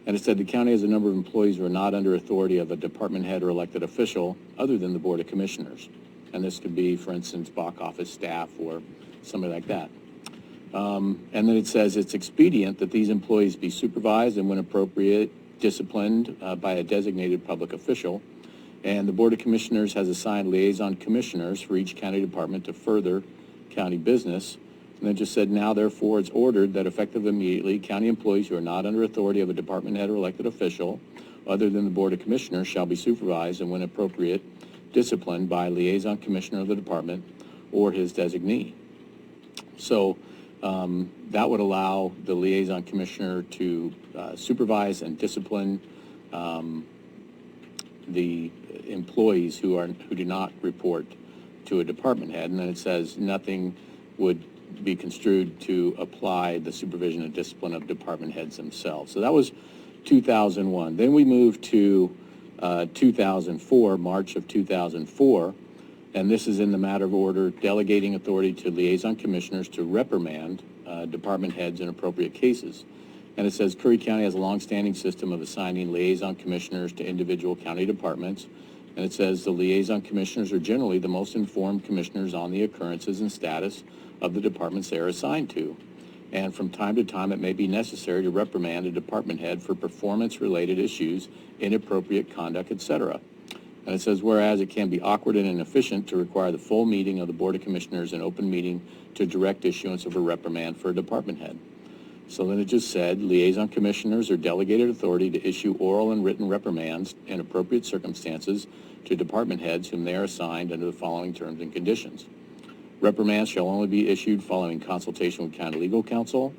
And it said the county has a number of employees who are not under authority of a department head or elected official other than the Board of Commissioners. And this could be, for instance, BOC office staff or somebody like that. And then it says it's expedient that these employees be supervised and, when appropriate, disciplined by a designated public official. And the Board of Commissioners has assigned liaison commissioners for each county department to further county business. And it just said, now, therefore, it's ordered that effective immediately, county employees who are not under authority of a department head or elected official other than the Board of Commissioners shall be supervised and, when appropriate, disciplined by a liaison commissioner of the department or his designee. So that would allow the liaison commissioner to supervise and discipline the employees who do not report to a department head. And then it says nothing would be construed to apply the supervision and discipline of department heads themselves. So that was 2001. Then we moved to 2004, March of 2004, and this is in the matter of order delegating authority to liaison commissioners to reprimand department heads in appropriate cases. And it says Curry County has a long-standing system of assigning liaison commissioners to individual county departments. And it says the liaison commissioners are generally the most informed commissioners on the occurrences and status of the departments they are assigned to. And from time to time, it may be necessary to reprimand a department head for performance-related issues, inappropriate conduct, etc. And it says, whereas it can be awkward and inefficient to require the full meeting of the Board of Commissioners in open meeting to direct issuance of a reprimand for a department head. So then it just said, liaison commissioners are delegated authority to issue oral and written reprimands in appropriate circumstances to department heads whom they are assigned under the following terms and conditions. Reprimands shall only be issued following consultation with county legal counsel.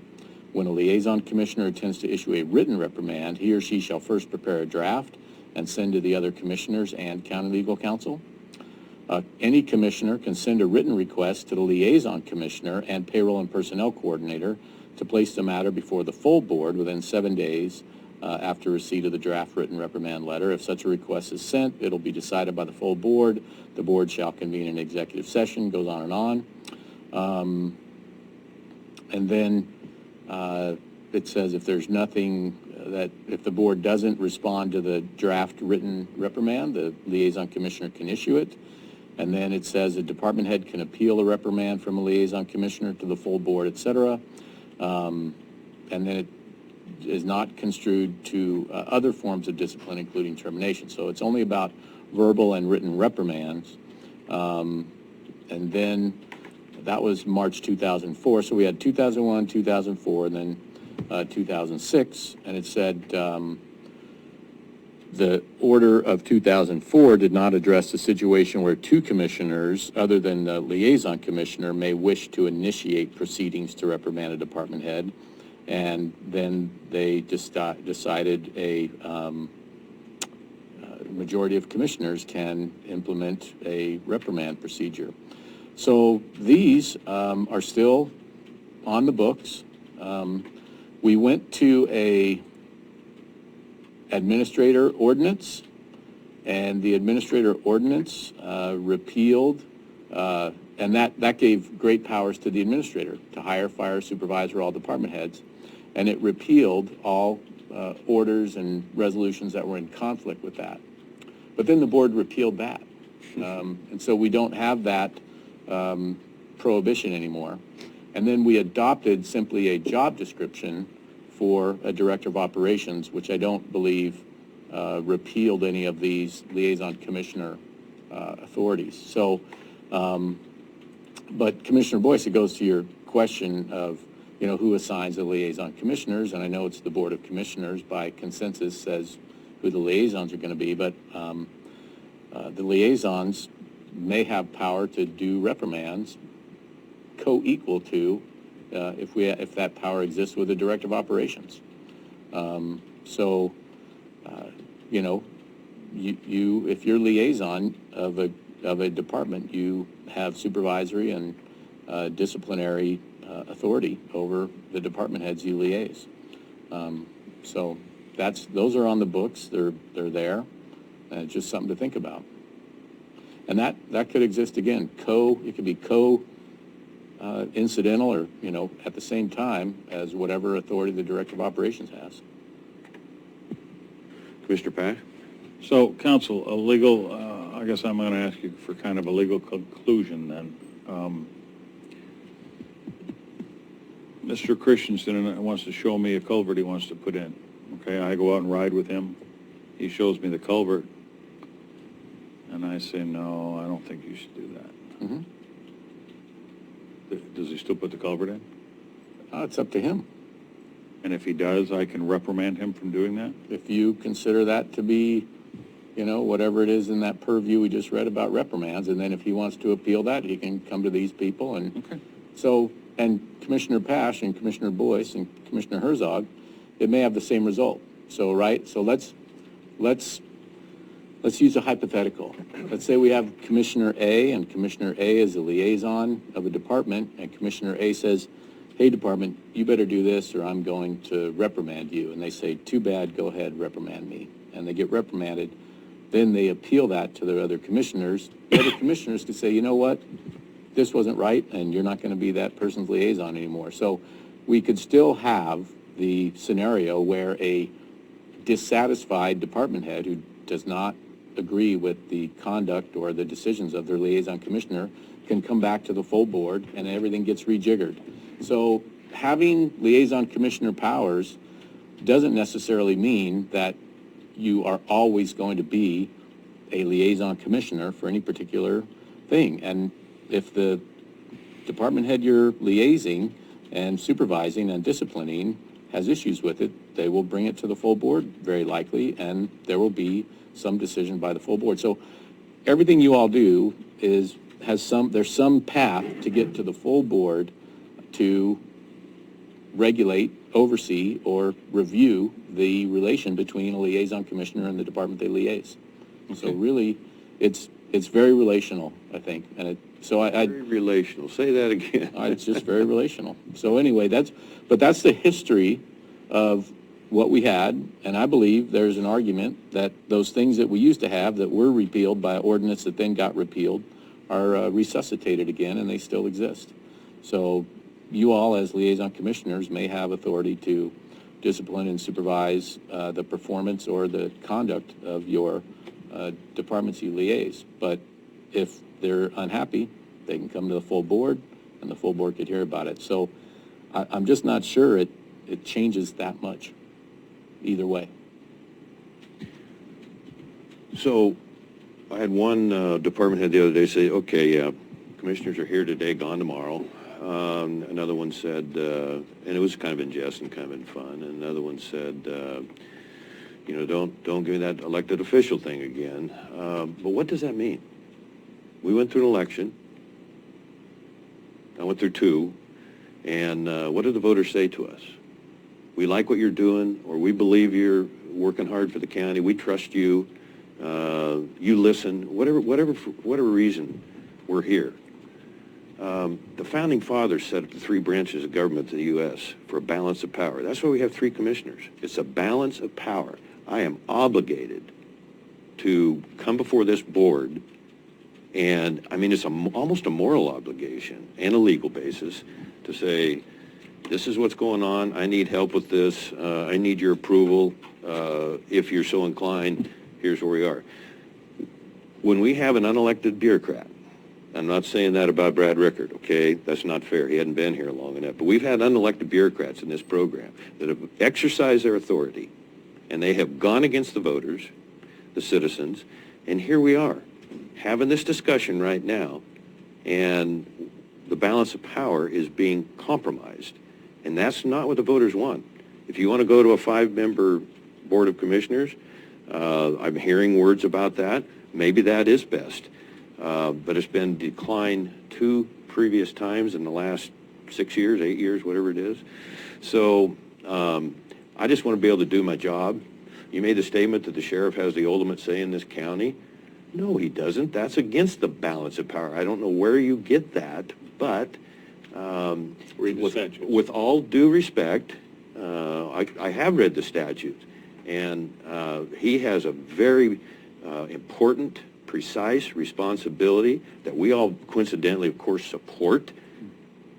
When a liaison commissioner intends to issue a written reprimand, he or she shall first prepare a draft and send to the other commissioners and county legal counsel. Any commissioner can send a written request to the liaison commissioner and payroll and personnel coordinator to place the matter before the full board within 7 days after receipt of the draft written reprimand letter. If such a request is sent, it'll be decided by the full board. The board shall convene an executive session, goes on and on. And then it says if there's nothing that, if the board doesn't respond to the draft written reprimand, the liaison commissioner can issue it. And then it says a department head can appeal a reprimand from a liaison commissioner to the full board, et cetera. And then it is not construed to other forms of discipline, including termination. So it's only about verbal and written reprimands. And then that was March 2004. So we had 2001, 2004, and then 2006. And it said the order of 2004 did not address the situation where two commissioners, other than the liaison commissioner, may wish to initiate proceedings to reprimand a department head. And then they just decided a majority of commissioners can implement a reprimand procedure. So these are still on the books. We went to a administrator ordinance, and the administrator ordinance repealed, and that gave great powers to the administrator to hire, fire, supervise all department heads, and it repealed all orders and resolutions that were in conflict with that. But then the board repealed that, and so we don't have that prohibition anymore. And then we adopted simply a job description for a director of operations, which I don't believe repealed any of these liaison commissioner authorities. So, but Commissioner Boyce, it goes to your question of, who assigns the liaison commissioners, and I know it's the Board of Commissioners by consensus says who the liaisons are going to be, but the liaisons may have power to do reprimands co-equal to if that power exists with the director of operations. If you're liaison of a department, you have supervisory and disciplinary authority over the department heads you liaise. So those are on the books. They're there. And it's just something to think about. And that could exist again. It could be incidental or, at the same time as whatever authority the director of operations has. Commissioner Pash? So, counsel, I guess I'm going to ask you for kind of a legal conclusion then. Mr. Christensen wants to show me a culvert he wants to put in. Okay, I go out and ride with him. He shows me the culvert. And I say, no, I don't think you should do that. Mm-hmm. Does he still put the culvert in? It's up to him. And if he does, I can reprimand him from doing that? If you consider that to be, whatever it is in that purview we just read about reprimands, and then if he wants to appeal that, he can come to these people. And okay. So, and Commissioner Pash and Commissioner Boyce and Commissioner Herzog, it may have the same result. So, right? So let's use a hypothetical. Let's say we have Commissioner A, and Commissioner A is a liaison of a department, and Commissioner A says, hey, department, you better do this or I'm going to reprimand you. And they say, too bad, go ahead, reprimand me. And they get reprimanded. Then they appeal that to the other commissioners. The other commissioners could say, you know what, this wasn't right, and you're not going to be that person's liaison anymore. So we could still have the scenario where a dissatisfied department head who does not agree with the conduct or the decisions of their liaison commissioner can come back to the full board and everything gets rejiggered. So having liaison commissioner powers doesn't necessarily mean that you are always going to be a liaison commissioner for any particular thing. And if the department head you're liaising and supervising and disciplining has issues with it, they will bring it to the full board, very likely, and there will be some decision by the full board. So everything you all do there's some path to get to the full board to regulate, oversee, or review the relation between a liaison commissioner and the department they liaise. So really, it's very relational, I think. And Very relational. Say that again. it's just very relational. So anyway, that's the history of what we had, and I believe there's an argument that those things that we used to have that were repealed by ordinance that then got repealed are resuscitated again, and they still exist. So you all, as liaison commissioners, may have authority to discipline and supervise the performance or the conduct of your departments you liaise. But if they're unhappy, they can come to the full board, and the full board could hear about it. So I'm just not sure it changes that much either way. So I had one department head the other day say, okay, yeah, commissioners are here today, gone tomorrow. Another one said, and it was kind of in jest and kind of in fun, and another one said, don't give me that elected official thing again. But what does that mean? We went through an election. I went through two. And what did the voters say to us? We like what you're doing, or we believe you're working hard for the county. We trust you. You listen. For whatever reason, we're here. The founding fathers set up the three branches of government in the U.S. for a balance of power. That's why we have three commissioners. It's a balance of power. I am obligated to come before this board, and I mean, it's almost a moral obligation and a legal basis to say, this is what's going on. I need help with this. I need your approval. If you're so inclined, here's where we are. When we have an unelected bureaucrat, I'm not saying that about Brad Rickard, okay? That's not fair. He hadn't been here long enough. But we've had unelected bureaucrats in this program that have exercised their authority, and they have gone against the voters, the citizens, and here we are having this discussion right now, and the balance of power is being compromised. And that's not what the voters want. If you want to go to a 5-member board of commissioners, I'm hearing words about that. Maybe that is best. But it's been declined 2 previous times in the last 6 years, 8 years, whatever it is. So I just want to be able to do my job. You made the statement that the sheriff has the ultimate say in this county. No, he doesn't. That's against the balance of power. I don't know where you get that, but with all due respect, I have read the statute, and he has a very important, precise responsibility that we all coincidentally, of course, support,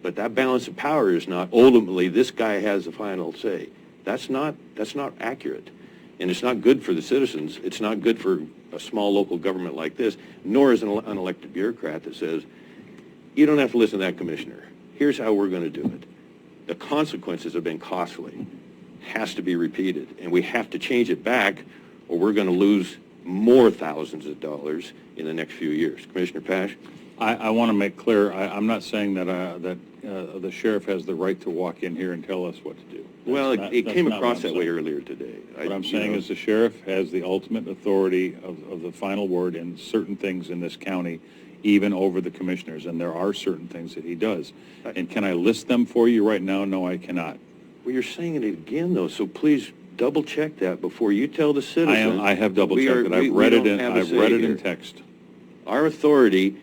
but that balance of power is not ultimately this guy has the final say. That's not accurate, and it's not good for the citizens. It's not good for a small local government like this, nor is an unelected bureaucrat that says, you don't have to listen to that commissioner. Here's how we're going to do it. The consequences have been costly. Has to be repeated, and we have to change it back, or we're going to lose more thousands of dollars in the next few years. Commissioner Pash? I want to make clear, I'm not saying that the sheriff has the right to walk in here and tell us what to do. Well, it came across that way earlier today. What I'm saying is the sheriff has the ultimate authority of the final word in certain things in this county, even over the commissioners, and there are certain things that he does. And can I list them for you right now? No, I cannot. Well, you're saying it again, though, so please double check that before you tell the citizens. I have double checked it. I've read it in text. Our authority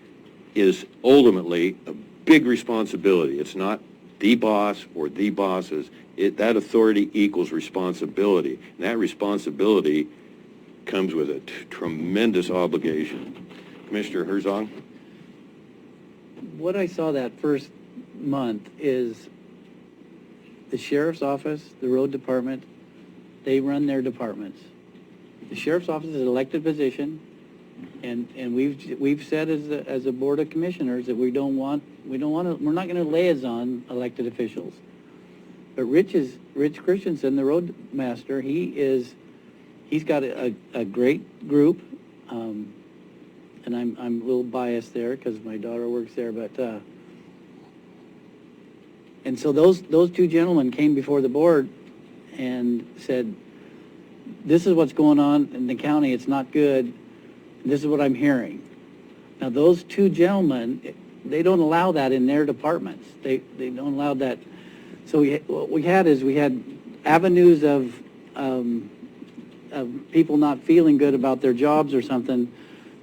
is ultimately a big responsibility. It's not the boss or the bosses. That authority equals responsibility. And that responsibility comes with a tremendous obligation. Commissioner Herzog? What I saw that first month is the sheriff's office, the road department, they run their departments. The sheriff's office is an elected position, and we've said as a board of commissioners that we're not going to liaison elected officials. But Rich Christensen, the roadmaster, he's got a great group, and I'm a little biased there because my daughter works there, but and so those two gentlemen came before the board and said, this is what's going on in the county, it's not good, this is what I'm hearing. Now, those two gentlemen, they don't allow that in their departments. They don't allow that. So what we had avenues of people not feeling good about their jobs or something,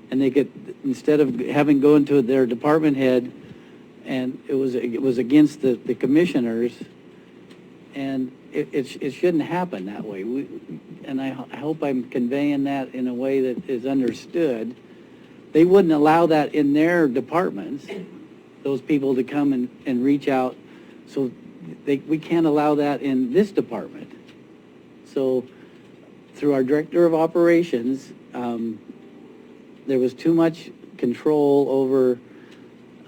and they could, instead of having go into their department head, and it was against the commissioners, and it shouldn't happen that way. And I hope I'm conveying that in a way that is understood. They wouldn't allow that in their departments, those people to come and reach out. So we can't allow that in this department. So through our director of operations, there was too much control over,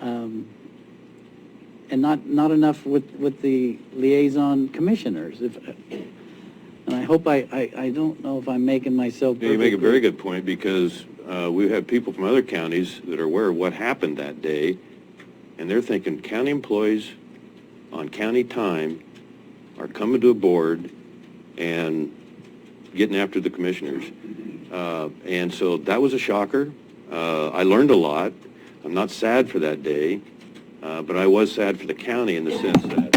and not enough with the liaison commissioners. And I hope I don't know if I'm making myself Yeah, you make a perfectly- very good point, because we have people from other counties that are aware of what happened that day, and they're thinking county employees on county time are coming to a board and getting after the commissioners. And so that was a shocker. I learned a lot. I'm not sad for that day, but I was sad for the county in the sense that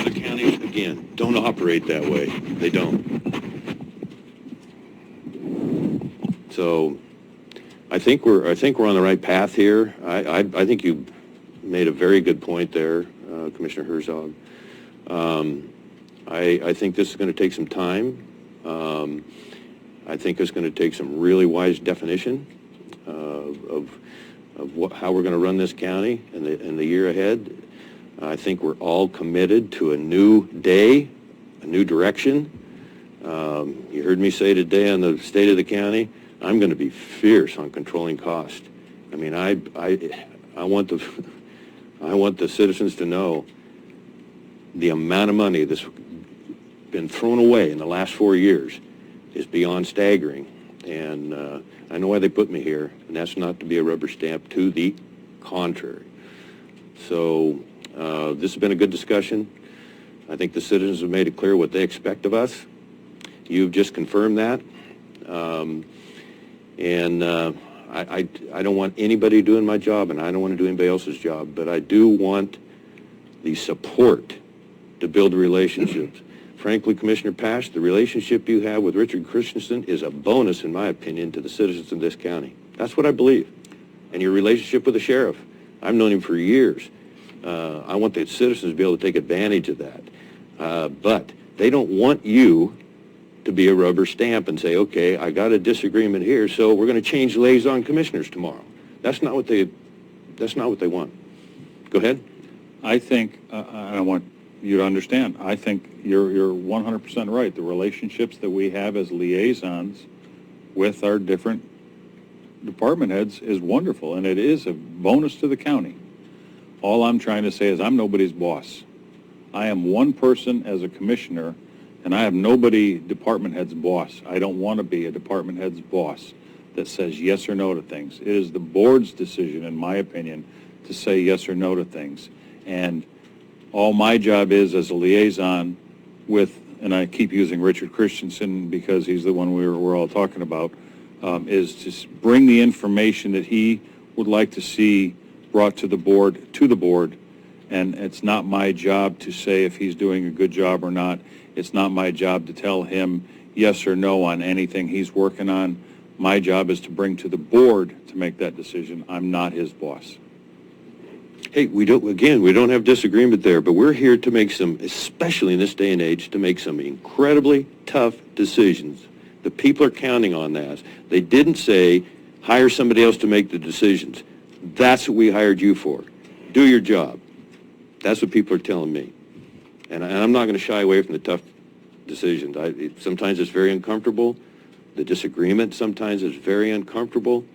the county, again, don't operate that way. They don't. So I think we're on the right path here. I think you made a very good point there, Commissioner Herzog. I think this is going to take some time. I think it's going to take some really wise definition of how we're going to run this county in the year ahead. I think we're all committed to a new day, a new direction. You heard me say today on the state of the county, I'm going to be fierce on controlling cost. I mean, I want the citizens to know the amount of money that's been thrown away in the last 4 years is beyond staggering. And I know why they put me here, and that's not to be a rubber stamp, to the contrary. So this has been a good discussion. I think the citizens have made it clear what they expect of us. You've just confirmed that. I don't want anybody doing my job, and I don't want to do anybody else's job, but I do want the support to build relationships. Frankly, Commissioner Pash, the relationship you have with Richard Christensen is a bonus, in my opinion, to the citizens of this county. That's what I believe. And your relationship with the sheriff, I've known him for years. I want the citizens to be able to take advantage of that. But they don't want you to be a rubber stamp and say, okay, I got a disagreement here, so we're going to change liaison commissioners tomorrow. That's not what they want. Go ahead. I think, I want you to understand, I think you're 100% right. The relationships that we have as liaisons with our different department heads is wonderful, and it is a bonus to the county. All I'm trying to say is I'm nobody's boss. I am one person as a commissioner, and I have nobody department head's boss. I don't want to be a department head's boss that says yes or no to things. It is the board's decision, in my opinion, to say yes or no to things. And all my job is as a liaison with, and I keep using Richard Christensen because he's the one we're all talking about, is to bring the information that he would like to see brought to the board, and it's not my job to say if he's doing a good job or not. It's not my job to tell him yes or no on anything he's working on. My job is to bring to the board to make that decision. I'm not his boss. Hey, we don't have disagreement there, but we're here to make some, especially in this day and age, to make some incredibly tough decisions. The people are counting on that. They didn't say, hire somebody else to make the decisions. That's what we hired you for. Do your job. That's what people are telling me. And I'm not going to shy away from the tough decisions. Sometimes it's very uncomfortable. The disagreement sometimes is very uncomfortable.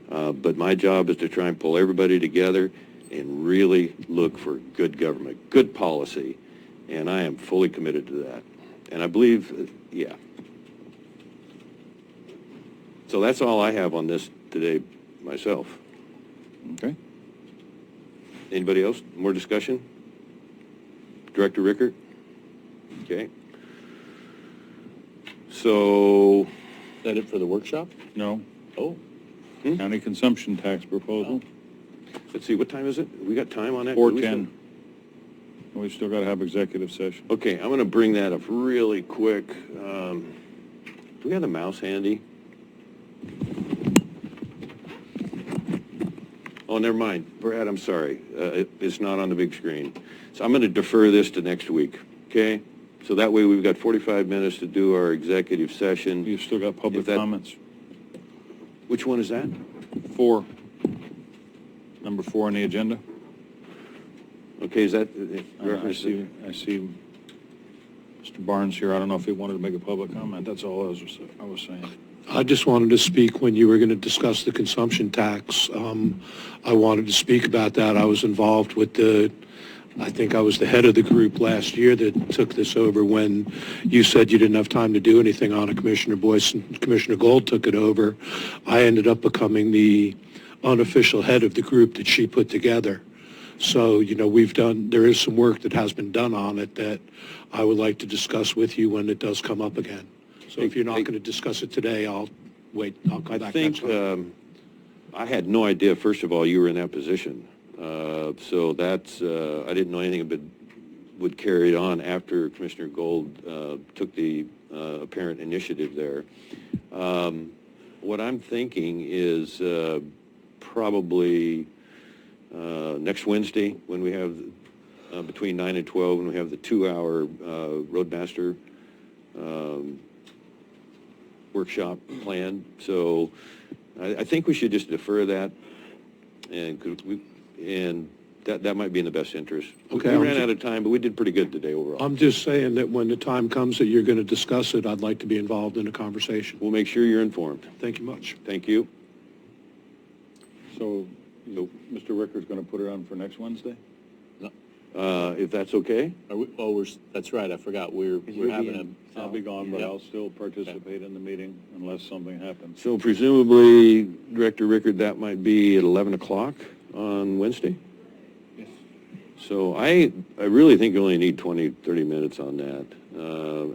But my job is to try and pull everybody together and really look for good government, good policy. And I am fully committed to that. And I believe, yeah. So that's all I have on this today myself. Okay? Anybody else? More discussion? Director Rickert? Okay. So, Is that it for the workshop? No. oh, County consumption tax proposal. let's see, what time is it? We got time on that? 4:10. We still got to have executive session. Okay, I'm going to bring that up really quick. Do we have the mouse handy? Oh, never mind. Brad, I'm sorry. It's not on the big screen. So I'm going to defer this to next week, okay? So that way we've got 45 minutes to do our executive session. You've still got public comments. Which one is that? 4. Number 4 on the agenda. Okay, is that I see Mr. Barnes here. I don't know if he wanted to make a public comment. That's all I was saying. I just wanted to speak when you were going to discuss the consumption tax. I wanted to speak about that. I was involved with I think I was the head of the group last year that took this over when you said you didn't have time to do anything on it. Commissioner Boyce and Commissioner Gold took it over. I ended up becoming the unofficial head of the group that she put together. So, there is some work that has been done on it that I would like to discuss with you when it does come up again. So if you're not going to discuss it today, I'll wait, I'll come back next time. I had no idea, first of all, you were in that position. So that's, I didn't know anything would carry it on after Commissioner Gold took the apparent initiative there. What I'm thinking is probably next Wednesday, when we have between 9 and 12, when we have the 2-hour Roadmaster workshop planned. So I think we should just defer that, and that might be in the best interest. Okay, We ran out of time, but we did pretty good today overall. I'm just saying that when the time comes that you're going to discuss it, I'd like to be involved in a conversation. We'll make sure you're informed. Thank you much. Thank you. So Mr. Ricker's going to put it on for next Wednesday? If that's okay? That's right, I forgot, we're having I'll be gone, but Yep. I'll still participate in the meeting unless something happens. So presumably, Director Rickard, that might be at 11 o'clock on Wednesday? Yes. So I really think you only need 20, 30 minutes on that.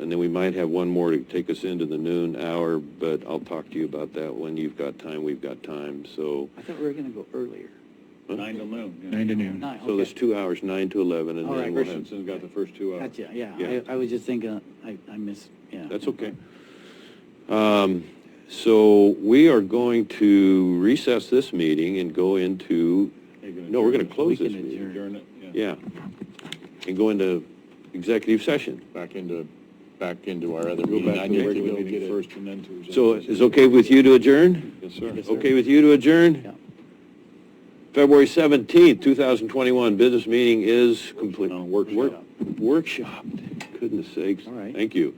And then we might have one more to take us into the noon hour, but I'll talk to you about that when you've got time, we've got time. So, I thought we were going to go earlier. 9 to noon. Yeah. 9 to noon. Nine, so okay. there's 2 hours, 9 to 11, and All then right. we'll have, Christensen's got the first 2 hours. Gotcha, yeah. Yeah. I was just thinking, I missed, yeah. that's okay. So we are going to recess this meeting and go into, no, we're going to close We this can meeting. Adjourn it, Yeah, and go into executive session. back into our other Go meeting. back I to need the to regular go get meeting it. first and then to executive. So is it okay with you to adjourn? Yes, sir. Okay with you to adjourn? Yeah. February 17th, 2021, business meeting is complete. No, workshop. Workshop, goodness sakes. All right. Thank you.